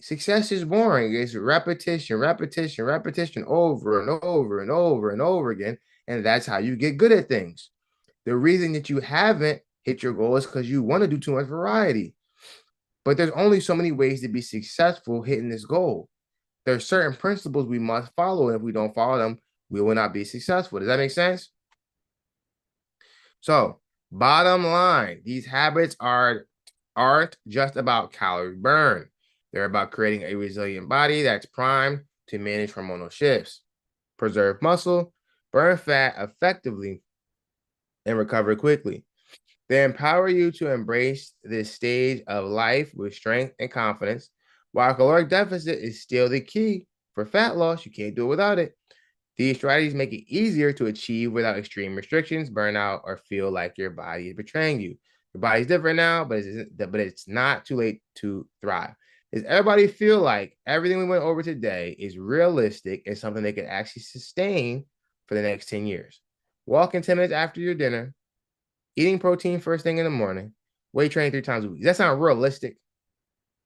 Success is boring. It's repetition, repetition, repetition over and over and over and over again. And that's how you get good at things. The reason that you haven't hit your goal is because you want to do too much variety. But there's only so many ways to be successful hitting this goal. There are certain principles we must follow. And if we don't follow them, we will not be successful. Does that make sense? So, bottom line, these habits aren't just about calorie burn. They're about creating a resilient body that's primed to manage hormonal shifts, preserve muscle, burn fat effectively, and recover quickly. They empower you to embrace this stage of life with strength and confidence. While caloric deficit is still the key for fat loss, you can't do it without it. These strategies make it easier to achieve without extreme restrictions, burnout, or feel like your body is betraying you. Your body's different now, but it's not too late to thrive. Does everybody feel like everything we went over today is realistic and something they can actually sustain for the next 10 years? Walking 10 minutes after your dinner, eating protein first thing in the morning, weight training 3 times a week. Does that sound realistic?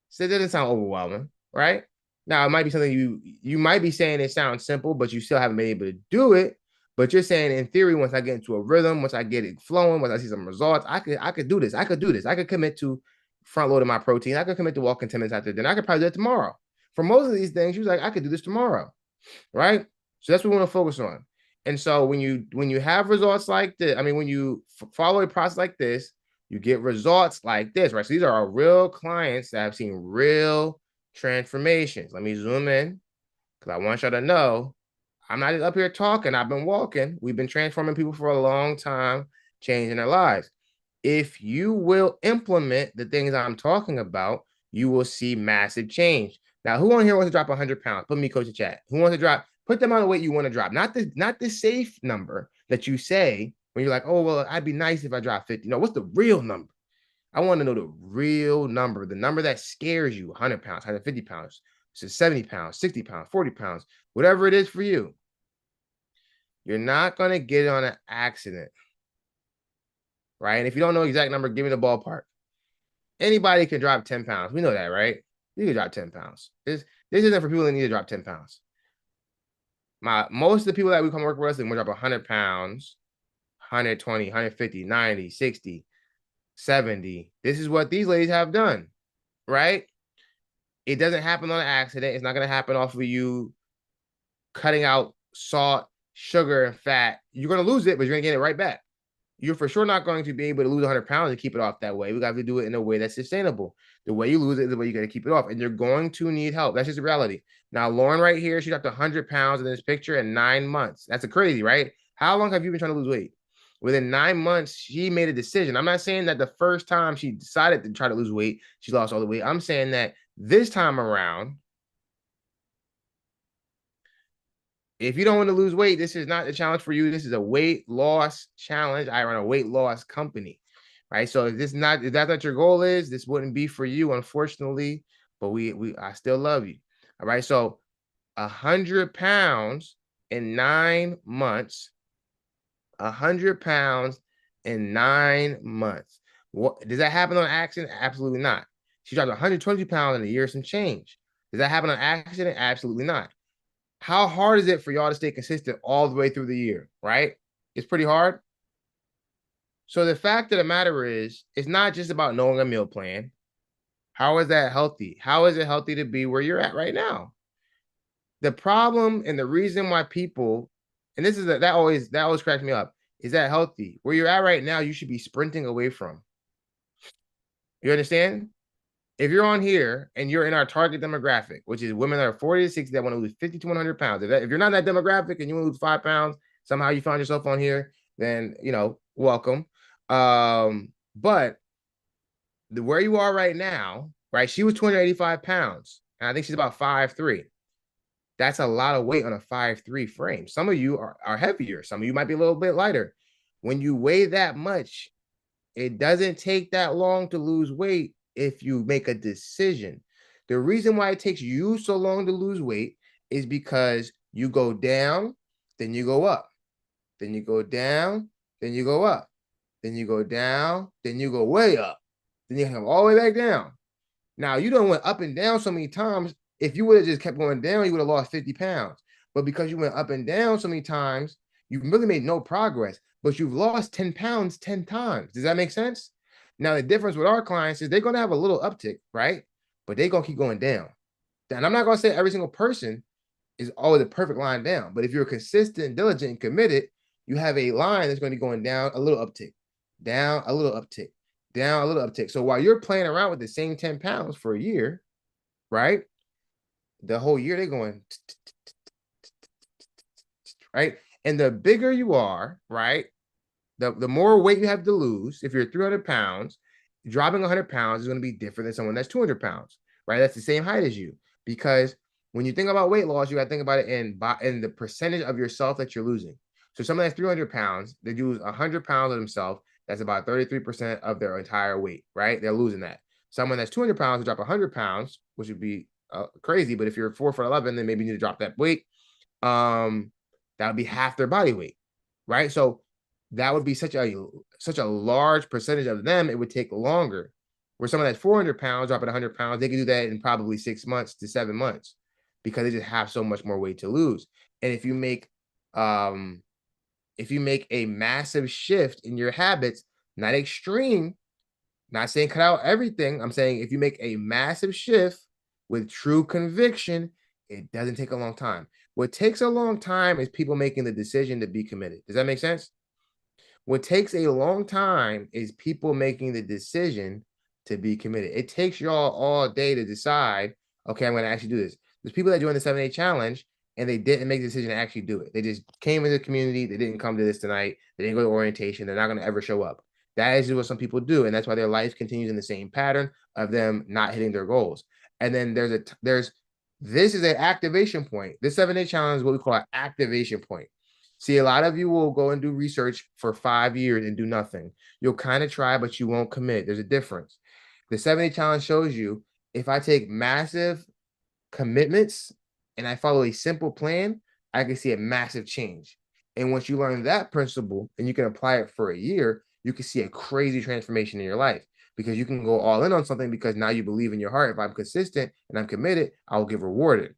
So it doesn't sound overwhelming, right? Now, it might be something you might be saying it sounds simple, but you still haven't been able to do it. But you're saying in theory, once I get into a rhythm, once I get it flowing, once I see some results, I could do this. I could do this. I could commit to front loading my protein. I could commit to walking 10 minutes after dinner. I could probably do it tomorrow. For most of these things, she was like, I could do this tomorrow, right? So that's what we want to focus on. And so when you have results like this, I mean, when you follow a process like this, you get results like this, right? So these are our real clients that have seen real transformations. Let me zoom in because I want y'all to know I'm not just up here talking. I've been walking. We've been transforming people for a long time, changing their lives. If you will implement the things I'm talking about, you will see massive change. Now, who on here wants to drop 100 pounds? Put me, coach, in chat. Who wants to drop? Put the amount of weight you want to drop, not the safe number that you say when you're like, oh, well, I'd be nice if I drop 50. No, what's the real number? I want to know the real number, the number that scares you, 100 pounds, 150 pounds, so 70 pounds, 60 pounds, 40 pounds, whatever it is for you. You're not going to get it on an accident, right? And if you don't know the exact number, give me the ballpark. Anybody can drop 10 pounds. We know that, right? You can drop 10 pounds. This isn't for people that need to drop 10 pounds. Most of the people that we come work with us, they want to drop 100 pounds, 120, 150, 90, 60, 70. This is what these ladies have done, right? It doesn't happen on an accident. It's not going to happen off of you cutting out salt, sugar, and fat. You're going to lose it, but you're going to get it right back. You're for sure not going to be able to lose 100 pounds and keep it off that way. We got to do it in a way that's sustainable. The way you lose it is the way you got to keep it off. And you're going to need help. That's just the reality. Now, Lauren right here, she dropped 100 pounds in this picture in 9 months. That's crazy, right? How long have you been trying to lose weight? Within 9 months, she made a decision. I'm not saying that the first time she decided to try to lose weight, she lost all the weight. I'm saying that this time around, if you don't want to lose weight, this is not the challenge for you. This is a weight loss challenge. I run a weight loss company, right? So if that's not your goal is, this wouldn't be for you, unfortunately. But I still love you. All right. So 100 pounds in 9 months. 100 pounds in 9 months. What does that happen on accident? Absolutely not. She dropped 120 pounds in a year, some change. Does that happen on accident? Absolutely not. How hard is it for y'all to stay consistent all the way through the year, right? It's pretty hard. So the fact of the matter is, it's not just about knowing a meal plan. How is that healthy? How is it healthy to be where you're at right now? The problem and the reason why people, and that always cracks me up. Is that healthy? Where you're at right now, you should be sprinting away from. You understand? If you're on here and you're in our target demographic, which is women that are 40 to 60 that want to lose 50 to 100 pounds, if you're not in that demographic and you want to lose 5 pounds, somehow you found yourself on here, then, welcome. But where you are right now, right? She was 285 pounds, and I think she's about 5'3". That's a lot of weight on a 5'3" frame. Some of you are heavier. Some of you might be a little bit lighter. When you weigh that much, it doesn't take that long to lose weight if you make a decision. The reason why it takes you so long to lose weight is because you go down, then you go up, then you go down, then you go up, then you go down, then you go way up, then you come all the way back down. Now, you don't went up and down so many times. If you would have just kept going down, you would have lost 50 pounds. But because you went up and down so many times, you really made no progress, but you've lost 10 pounds 10 times. Does that make sense? Now, the difference with our clients is they're going to have a little uptick, right? But they're going to keep going down. And I'm not going to say every single person is always a perfect line down. But if you're consistent, diligent, and committed, you have a line that's going to be going down a little uptick, down a little uptick, down a little uptick. So while you're playing around with the same 10 pounds for a year, right? The whole year they're going, right? And the bigger you are, right? The more weight you have to lose. If you're 300 pounds, dropping 100 pounds is going to be different than someone that's 200 pounds, right? That's the same height as you. Because when you think about weight loss, you got to think about it in the percentage of yourself that you're losing. So someone that's 300 pounds, they lose 100 pounds of themselves. That's about 33% of their entire weight, right? They're losing that. Someone that's 200 pounds to drop 100 pounds, which would be crazy. But if you're 4'11", then maybe you need to drop that weight. That would be half their body weight, right? So that would be such a large percentage of them. It would take longer. Where someone that's 400 pounds dropping 100 pounds, they can do that in probably 6 months to 7 months because they just have so much more weight to lose. And if you make a massive shift in your habits, not extreme, not saying cut out everything. I'm saying if you make a massive shift with true conviction, it doesn't take a long time. What takes a long time is people making the decision to be committed. Does that make sense? What takes a long time is people making the decision to be committed. It takes y'all all day to decide, okay, I'm going to actually do this. There's people that join the 7-day challenge and they didn't make the decision to actually do it. They just came into the community. They didn't come to this tonight. They didn't go to orientation. They're not going to ever show up. That is what some people do. And that's why their life continues in the same pattern of them not hitting their goals. And then this is an activation point. This 7-day challenge is what we call an activation point. See, a lot of you will go and do research for 5 years and do nothing. You'll kind of try, but you won't commit. There's a difference. The 7-day challenge shows you if I take massive commitments and I follow a simple plan, I can see a massive change. And once you learn that principle and you can apply it for a year, you can see a crazy transformation in your life because you can go all in on something because now you believe in your heart. If I'm consistent and I'm committed, I will get rewarded.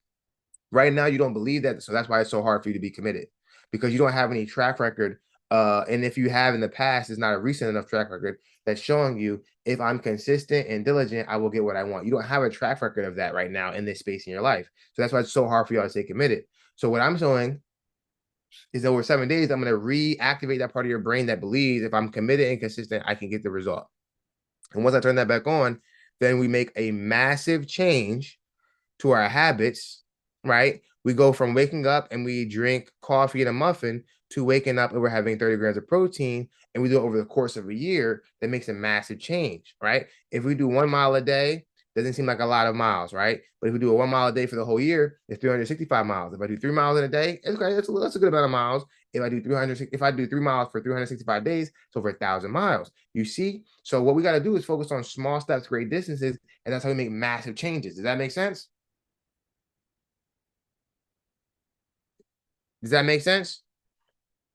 Right now, you don't believe that. So that's why it's so hard for you to be committed because you don't have any track record. And if you have in the past, it's not a recent enough track record that's showing you if I'm consistent and diligent, I will get what I want. You don't have a track record of that right now in this space in your life. So that's why it's so hard for y'all to stay committed. So what I'm showing is over 7 days, I'm going to reactivate that part of your brain that believes if I'm committed and consistent, I can get the result. And once I turn that back on, then we make a massive change to our habits, right? We go from waking up and we drink coffee and a muffin to waking up and we're having 30 grams of protein, and we do it over the course of a year. That makes a massive change, right? If we do 1 mile a day, doesn't seem like a lot of miles, right? But if we do a 1 mile a day for the whole year, it's 365 miles. If I do 3 miles in a day, it's okay. That's a good amount of miles. If I do 3 miles for 365 days, it's over 1,000 miles. You see? So what we got to do is focus on small steps, great distances, and that's how we make massive changes. Does that make sense? Does that make sense?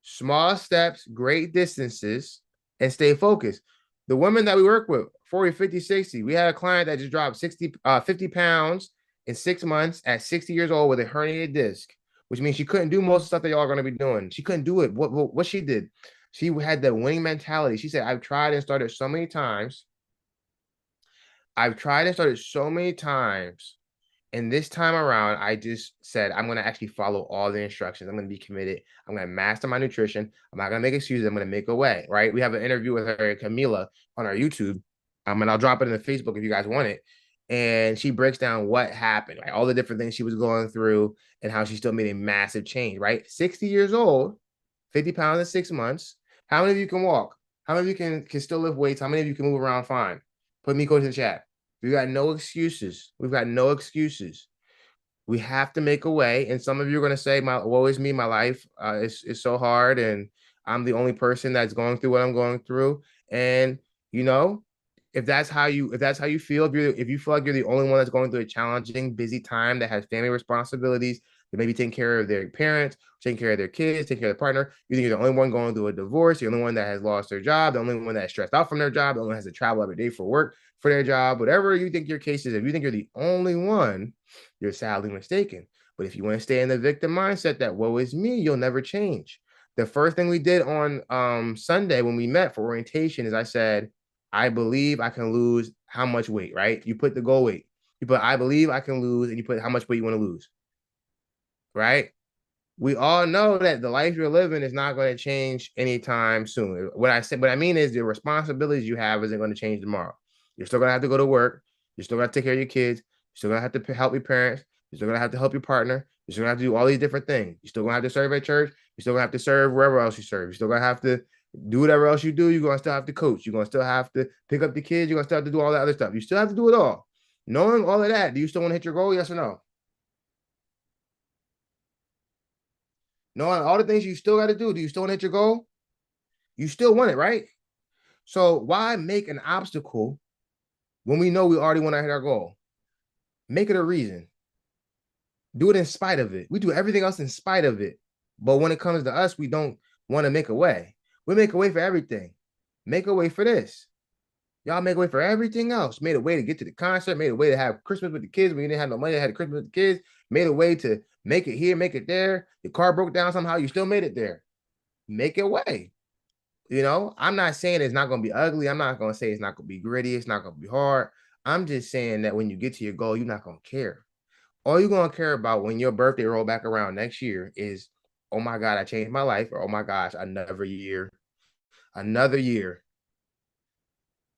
Small steps, great distances, and stay focused. The women that we work with, 40, 50, 60, we had a client that just dropped 50 pounds in 6 months at 60 years old with a herniated disc, which means she couldn't do most of the stuff that y'all are going to be doing. She couldn't do it. What she did, she had the winning mentality. She said, I've tried and started so many times. And this time around, I just said, I'm going to actually follow all the instructions. I'm going to be committed. I'm going to master my nutrition. I'm not going to make excuses. I'm going to make a way, right? We have an interview with her, Camila, on our YouTube. And I'll drop it in the Facebook if you guys want it. And she breaks down what happened, right? All the different things she was going through and how she still made a massive change, right? 60 years old, 50 pounds in 6 months. How many of you can walk? How many of you can still lift weights? How many of you can move around fine? Put me code in the chat. We got no excuses. We've got no excuses. We have to make a way. And some of you are going to say, "My woe is me. My life is so hard, and I'm the only person that's going through what I'm going through." And you know, if that's how you feel, if you feel like you're the only one that's going through a challenging, busy time that has family responsibilities, that maybe taking care of their parents, taking care of their kids, taking care of their partner, you think you're the only one going through a divorce, you're the only one that has lost their job, the only one that's stressed out from their job, the only one that has to travel every day for work for their job, whatever you think your case is, if you think you're the only one, you're sadly mistaken. But if you want to stay in the victim mindset that woe is me, you'll never change. The first thing we did on Sunday when we met for orientation is I said, I believe I can lose how much weight, right? You put the goal weight. You put I believe I can lose, and you put how much weight you want to lose, right? We all know that the life you're living is not going to change anytime soon. What I mean is the responsibilities you have isn't going to change tomorrow. You're still going to have to go to work. You're still going to take care of your kids. You're still going to have to help your parents. You're still going to have to help your partner. You're still going to have to do all these different things. You're still going to have to serve at church. You're still going to have to serve wherever else you serve. You're still going to have to do whatever else you do. You're going to still have to coach. You're going to still have to pick up the kids. You're going to still have to do all that other stuff. You still have to do it all. Knowing all of that, do you still want to hit your goal? Yes or no? Knowing all the things you still got to do you still want to hit your goal? You still want it, right? So why make an obstacle when we know we already want to hit our goal? Make it a reason. Do it in spite of it. We do everything else in spite of it. But when it comes to us, we don't want to make a way. We make a way for everything. Make a way for this. Y'all make a way for everything else. Made a way to get to the concert, made a way to have Christmas with the kids when you didn't have no money, had Christmas with the kids, made a way to make it here, make it there. Your car broke down somehow, you still made it there. Make a way. You know, I'm not saying it's not going to be ugly. I'm not going to say it's not going to be gritty. It's not going to be hard. I'm just saying that when you get to your goal, you're not going to care. All you're going to care about when your birthday roll back around next year is, oh my God, I changed my life, or oh my gosh, another year, another year.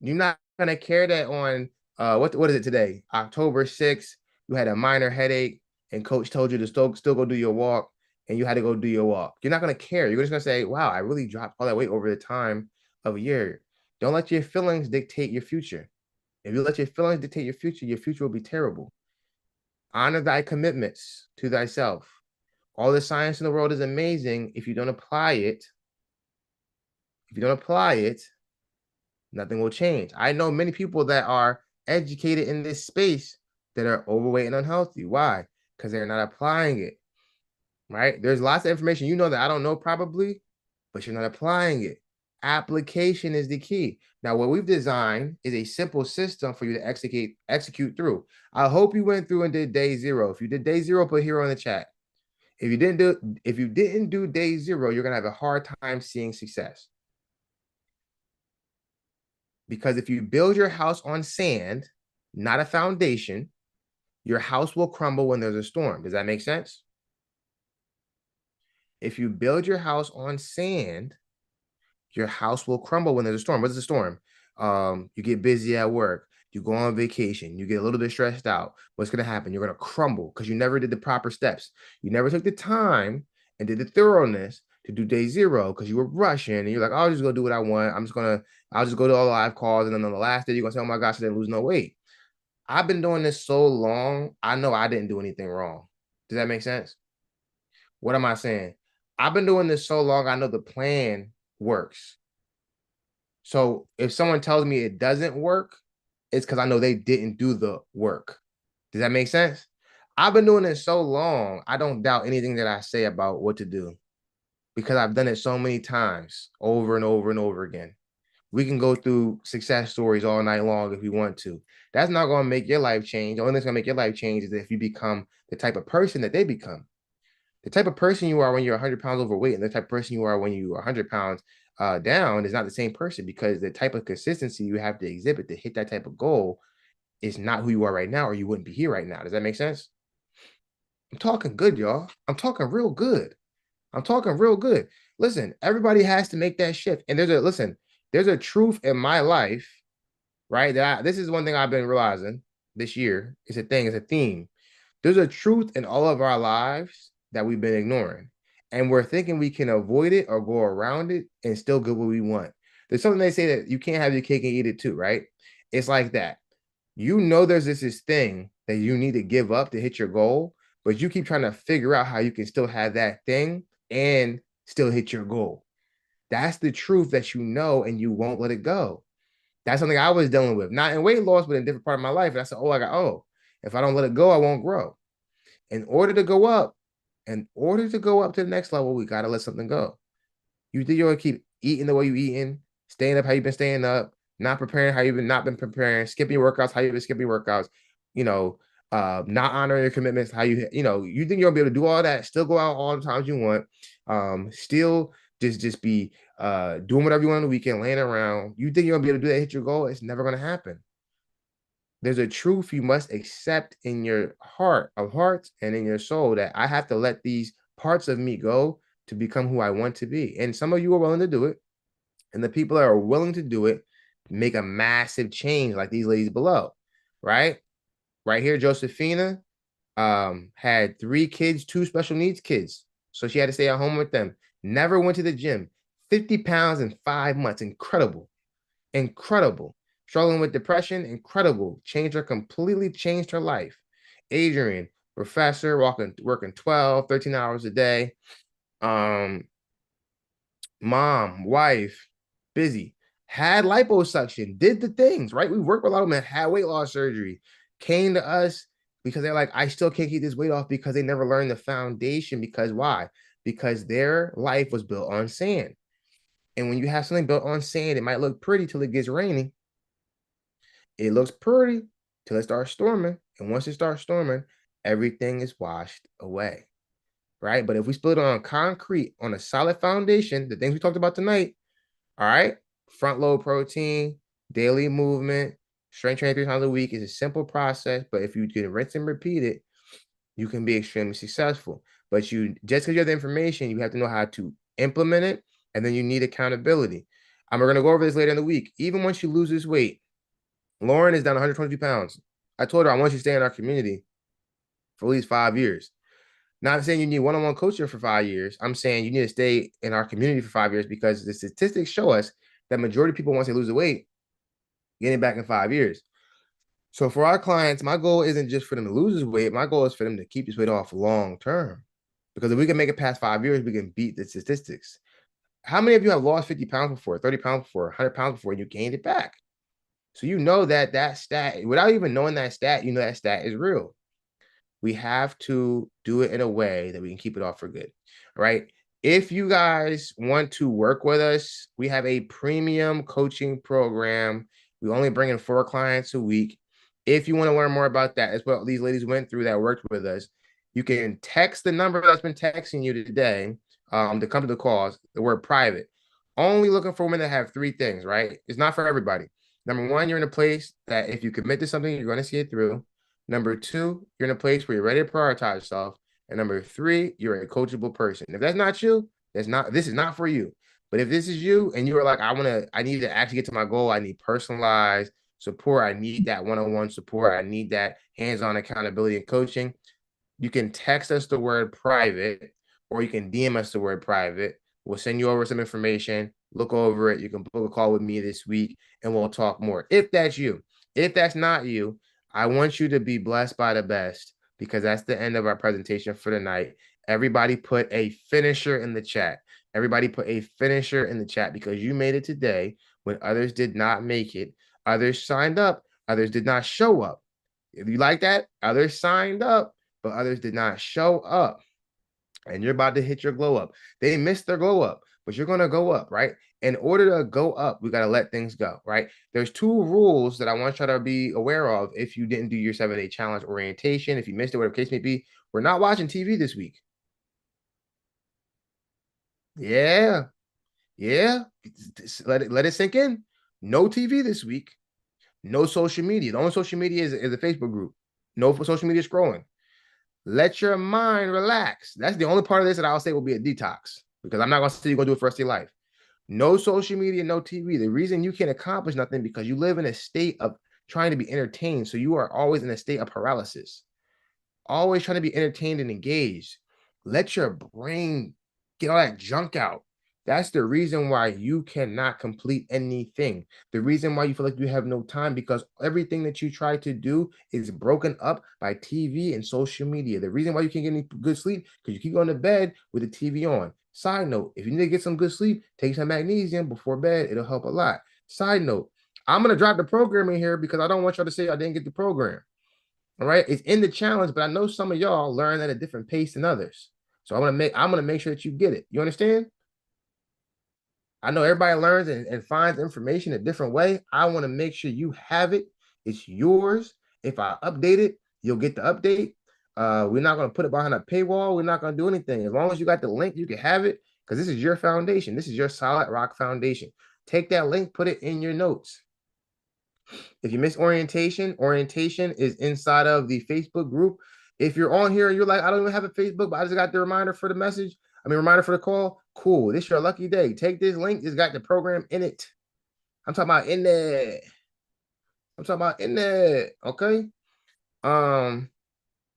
You're not going to care that on, what is it today? October 6th, you had a minor headache and coach told you to still go do your walk and you had to go do your walk. You're not going to care. You're just going to say, wow, I really dropped all that weight over the time of a year. Don't let your feelings dictate your future. If you let your feelings dictate your future will be terrible. Honor thy commitments to thyself. All the science in the world is amazing. If you don't apply it, nothing will change. I know many people that are educated in this space that are overweight and unhealthy. Why? Because they're not applying it, right? There's lots of information you know that I don't know probably, but you're not applying it. Application is the key. Now, what we've designed is a simple system for you to execute through. I hope you went through and did day zero. If you did day zero, put here on the chat. If you didn't do day zero, you're gonna have a hard time seeing success. Because if you build your house on sand, not a foundation, your house will crumble when there's a storm. Does that make sense? If you build your house on sand, your house will crumble when there's a storm. What's a storm? You get busy at work, you go on vacation, you get a little bit stressed out. What's going to happen? You're going to crumble because you never did the proper steps. You never took the time and did the thoroughness to do day zero because you were rushing and you're like, I'll just go do what I want. I'll just go to all the live calls. And then on the last day, you're going to say, oh my gosh, I didn't lose no weight. I've been doing this so long. I know I didn't do anything wrong. Does that make sense? What am I saying? I've been doing this so long. I know the plan works. So if someone tells me it doesn't work, it's because I know they didn't do the work. Does that make sense? I've been doing this so long, I don't doubt anything that I say about what to do because I've done it so many times over and over and over again. We can go through success stories all night long if we want to. That's not going to make your life change. The only thing that's going to make your life change is if you become the type of person that they become. The type of person you are when you're 100 pounds overweight and the type of person you are when you're 100 pounds down is not the same person because the type of consistency you have to exhibit to hit that type of goal is not who you are right now, or you wouldn't be here right now. Does that make sense? I'm talking good, y'all. I'm talking real good. I'm talking real good. Listen, everybody has to make that shift. And there's a truth in my life, right? This is one thing I've been realizing this year. It's a thing, it's a theme. There's a truth in all of our lives that we've been ignoring. And we're thinking we can avoid it or go around it and still get what we want. There's something they say that you can't have your cake and eat it too, right? It's like that. You know, there's this thing that you need to give up to hit your goal, but you keep trying to figure out how you can still have that thing and still hit your goal. That's the truth that you know, and you won't let it go. That's something I was dealing with, not in weight loss, but in a different part of my life. And I said, if I don't let it go, I won't grow. In order to go up, to the next level, we got to let something go. You think you're going to keep eating the way you're eating, staying up how you've been staying up, not preparing how you've been not been preparing, skipping workouts how you've been skipping workouts, you know, not honoring your commitments, how you think you're gonna be able to do all that, still go out all the times you want, still just be doing whatever you want on the weekend, laying around. You think you're gonna be able to do that, hit your goal? It's never gonna happen. There's a truth you must accept in your heart of hearts and in your soul, that I have to let these parts of me go to become who I want to be. And some of you are willing to do it. And the people that are willing to do it make a massive change, like these ladies below, right? Right here, Josephina had 3 kids, 2 special needs kids. So she had to stay at home with them. Never went to the gym. 50 pounds in 5 months. Incredible. Incredible. Struggling with depression. Incredible. Completely changed her life. Adrian, professor, working 12, 13 hours a day. Um, Mom, wife, busy, had liposuction, did the things, right? We worked with a lot of men, had weight loss surgery, came to us because they're like, I still can't keep this weight off, because they never learned the foundation. Because why? Because their life was built on sand. And when you have something built on sand, it might look pretty till it gets rainy. It looks pretty till it starts storming. And once it starts storming, everything is washed away, right? But if we split it on concrete, on a solid foundation, the things we talked about tonight, all right, front load protein, daily movement, strength training 3 times a week is a simple process. But if you can rinse and repeat it, you can be extremely successful. But you just because you have the information, you have to know how to implement it, and then you need accountability. And we're gonna go over this later in the week. Even once you lose this weight, Lauren is down 122 pounds. I told her I want you to stay in our community for at least 5 years. Not saying you need one-on-one coaching for 5 years. I'm saying you need to stay in our community for 5 years, because the statistics show us that majority of people, once they lose the weight, getting back in 5 years. So for our clients, my goal isn't just for them to lose this weight. My goal is for them to keep this weight off long term. Because if we can make it past 5 years, we can beat the statistics. How many of you have lost 50 pounds before, 30 pounds before, 100 pounds before, and you gained it back? So you know that stat, without even knowing that stat, you know that stat is real. We have to do it in a way that we can keep it off for good. All right. If you guys want to work with us, we have a premium coaching program. We only bring in 4 clients a week. If you want to learn more about that, as what these ladies went through that worked with us, you can text the number that's been texting you today to come to the calls. The word private. Only looking for women that have 3 things, right? It's not for everybody. Number 1, you're in a place that if you commit to something, you're going to see it through. Number 2, you're in a place where you're ready to prioritize yourself. And number 3, you're a coachable person. If that's not you, this is not for you. But if this is you and you are like, I need to actually get to my goal, I need personalized support, I need that one-on-one support, I need that hands-on accountability and coaching, you can text us the word private, or you can DM us the word private. We'll send you over some information, look over it. You can book a call with me this week and we'll talk more. If that's you. If that's not you, I want you to be blessed by the best, because that's the end of our presentation for the night. Everybody put a finisher in the chat. Everybody put a finisher in the chat, because you made it today when others did not make it. Others signed up, others did not show up. If you like that, others signed up, but others did not show up. And you're about to hit your glow up. They missed their glow up, but you're going to go up, right? In order to go up, we got to let things go, right? There's 2 rules that I want you to be aware of if you didn't do your 7-day challenge orientation. If you missed it, whatever the case may be, we're not watching TV this week. Yeah. Yeah. Let it sink in. No TV this week. No social media. The only social media is a Facebook group. No social media scrolling. Let your mind relax. That's the only part of this that I'll say will be a detox, because I'm not going to say you're going to do it for the rest of your life. No social media, no TV. The reason you can't accomplish nothing because you live in a state of trying to be entertained. So you are always in a state of paralysis, always trying to be entertained and engaged. Let your brain get all that junk out. That's the reason why you cannot complete anything. The reason why you feel like you have no time, because everything that you try to do is broken up by TV and social media. The reason why you can't get any good sleep, because you keep going to bed with the TV on. Side note, if you need to get some good sleep, take some magnesium before bed. It'll help a lot. Side note, I'm going to drop the program in here because I don't want y'all to say I didn't get the program. All right, it's in the challenge, but I know some of y'all learn at a different pace than others. So I'm gonna make sure that you get it. You understand? I know everybody learns and finds information a different way. I want to make sure you have it. It's yours. If I update it, you'll get the update. We're not gonna put it behind a paywall. We're not gonna do anything. As long as you got the link, you can have it, because this is your foundation. This is your solid rock foundation. Take that link, put it in your notes. If you miss orientation, orientation is inside of the Facebook group. If you're on here and you're like, I don't even have a Facebook, but I just got the reminder for the message, reminder for the call, cool. This is your lucky day. Take this link. It's got the program in it. I'm talking about in there. I'm talking about in there. Okay. Um,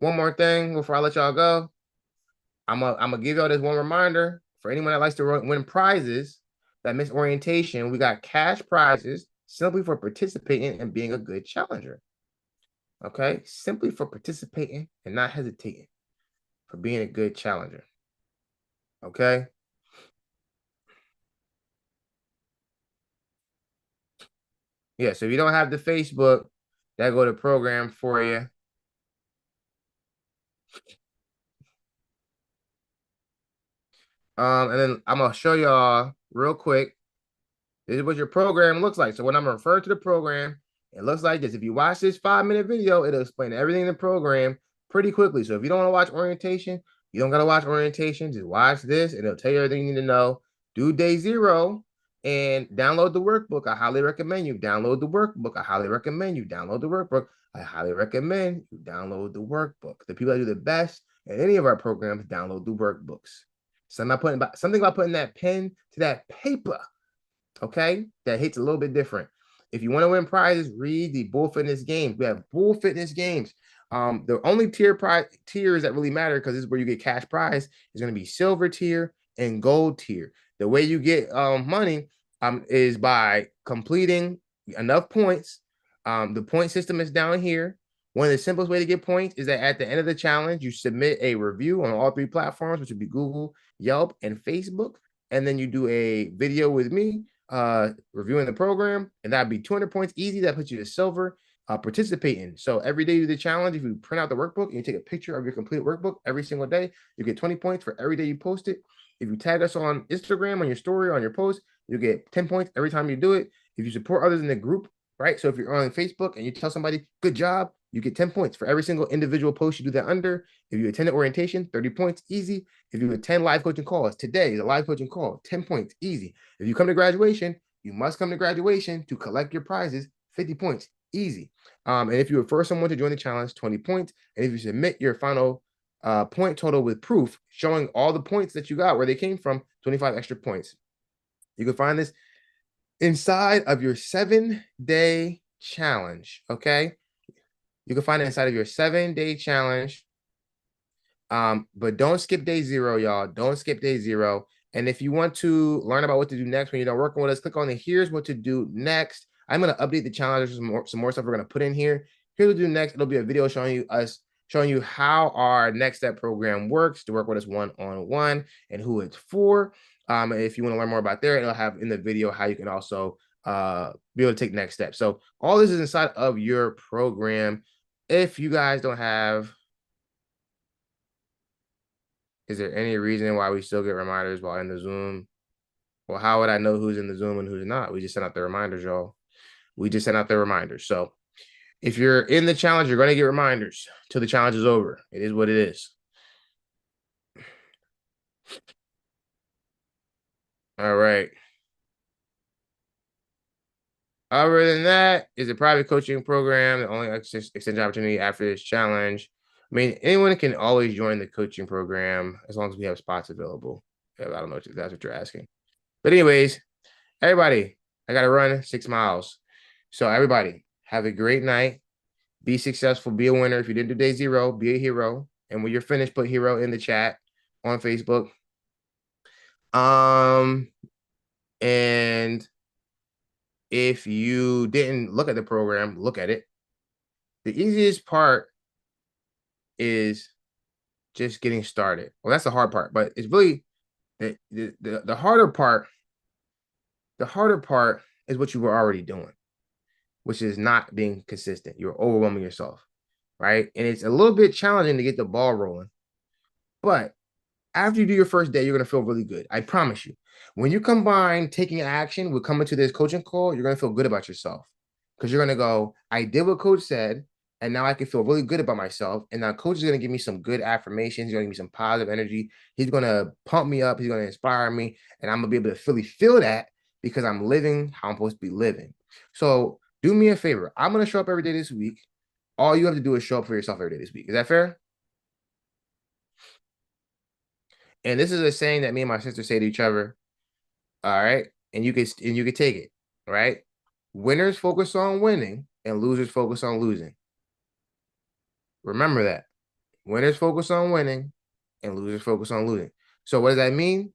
One more thing before I let y'all go. I'm gonna give y'all this one reminder for anyone that likes to win prizes that miss orientation. We got cash prizes simply for participating and being a good challenger. Okay, simply for participating and not hesitating, for being a good challenger. Okay. Yeah, so if you don't have the Facebook, that go to program for you. And then I'm gonna show y'all real quick. This is what your program looks like. So when I'm referring to the program, it looks like this. If you watch this 5-minute video, it'll explain everything in the program pretty quickly. So if you don't want to watch orientation, you don't gotta watch orientation. Just watch this, and it'll tell you everything you need to know. Do day 0 and download the workbook. I highly recommend you download the workbook. I highly recommend you download the workbook. I highly recommend you download the workbook. The people that do the best in any of our programs download the workbooks. Something about putting that pen to that paper, okay, that hits a little bit different. If you want to win prizes, read the Bull Fitness Games. We have Bull Fitness Games. The only tiers that really matter, because this is where you get cash prize, is going to be silver tier and gold tier. The way you get money is by completing enough points. The point system is down here. One of the simplest way to get points is that at the end of the challenge, you submit a review on all 3 platforms, which would be Google, Yelp, and Facebook. And then you do a video with me reviewing the program, and that'd be 200 points easy. That puts you to silver. Participating. So every day you do the challenge, if you print out the workbook and you take a picture of your complete workbook every single day, you get 20 points for every day you post it. If you tag us on Instagram, on your story, on your post, you get 10 points every time you do it. If you support others in the group, right? So if you're on Facebook and you tell somebody, good job, you get 10 points for every single individual post you do that under. If you attend the orientation, 30 points, easy. If you attend live coaching calls, today is a live coaching call, 10 points, easy. If you come to graduation, you must come to graduation to collect your prizes, 50 points, easy. And if you refer someone to join the challenge, 20 points. And if you submit your final point total with proof showing all the points that you got, where they came from, 25 extra points. You can find this inside of your 7-day challenge, okay? You can find it inside of your 7-day challenge. But don't skip day 0, y'all. Don't skip day 0. And if you want to learn about what to do next when you're done working with us, click on the here's what to do next. I'm going to update the challenge. There's some more stuff we're going to put in here. Here's what to do next. It'll be a video showing you how our next step program works to work with us one-on-one and who it's for. If you want to learn more about there, it'll have in the video how you can also be able to take next steps. So all this is inside of your program. If you guys don't have, is there any reason why we still get reminders while in the Zoom? Well, how would I know who's in the Zoom and who's not? We just sent out the reminders, y'all. We just sent out the reminders. So if you're in the challenge, you're going to get reminders till the challenge is over. It is what it is. All right. Other than that, is a private coaching program, the only extension opportunity after this challenge. I mean, anyone can always join the coaching program as long as we have spots available. I don't know if that's what you're asking. But anyways, everybody, I got to run 6 miles. So everybody, have a great night. Be successful. Be a winner. If you didn't do day 0, be a hero. And when you're finished, put hero in the chat on Facebook. And if you didn't look at the program, look at it. The easiest part is just getting started. Well, that's the hard part, but it's really the harder part. The harder part is what you were already doing, which is not being consistent. You're overwhelming yourself, right? And it's a little bit challenging to get the ball rolling. But after you do your first day, you're going to feel really good. I promise you. When you combine taking action with coming to this coaching call, you're going to feel good about yourself because you're going to go, I did what coach said, and now I can feel really good about myself. And now coach is going to give me some good affirmations. He's going to give me some positive energy. He's going to pump me up. He's going to inspire me. And I'm going to be able to fully feel that because I'm living how I'm supposed to be living. So do me a favor. I'm going to show up every day this week. All you have to do is show up for yourself every day this week. Is that fair? And this is a saying that me and my sister say to each other. All right. And you can take it. All right. Winners focus on winning and losers focus on losing. Remember that. Winners focus on winning and losers focus on losing. So what does that mean?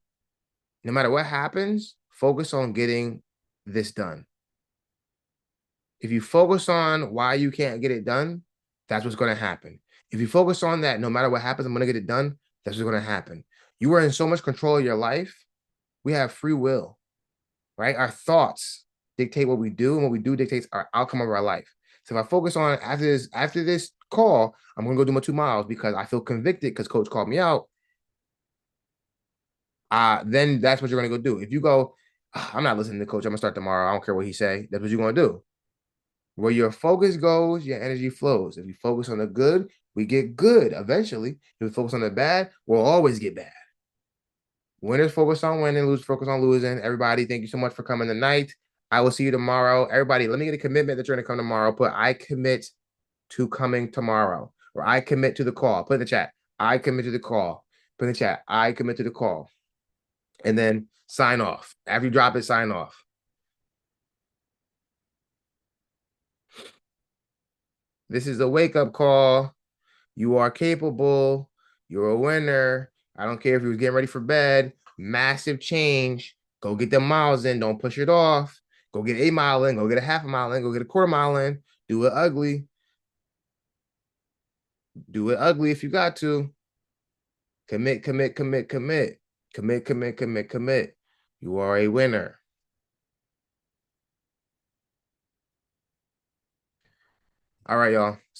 No matter what happens, focus on getting this done. If you focus on why you can't get it done, that's what's going to happen. If you focus on that, no matter what happens, I'm going to get it done, that's what's going to happen. You are in so much control of your life. We have free will, right? Our thoughts dictate what we do, and what we do dictates our outcome of our life. So if I focus on after this call, I'm going to go do my 2 miles because I feel convicted because coach called me out. Then that's what you're going to go do. If you go, I'm not listening to coach, I'm going to start tomorrow, I don't care what he say, that's what you're going to do. Where your focus goes, your energy flows. If you focus on the good, we get good eventually. If we focus on the bad, we'll always get bad. Winners focus on winning, losers focus on losing. Everybody, thank you so much for coming tonight. I will see you tomorrow. Everybody, let me get a commitment that you're going to come tomorrow. Put I commit to coming tomorrow, or I commit to the call. Put in the chat. I commit to the call. Put in the chat. I commit to the call. And then sign off. After you drop it, sign off. This is a wake-up call. You are capable. You're a winner. I don't care if you was getting ready for bed. Massive change. Go get the miles in. Don't push it off. Go get a mile in. Go get a half a mile in. Go get a quarter mile in. Do it ugly. Do it ugly if you got to. Commit, commit, commit, commit. Commit, commit, commit, commit. You are a winner. All right, y'all.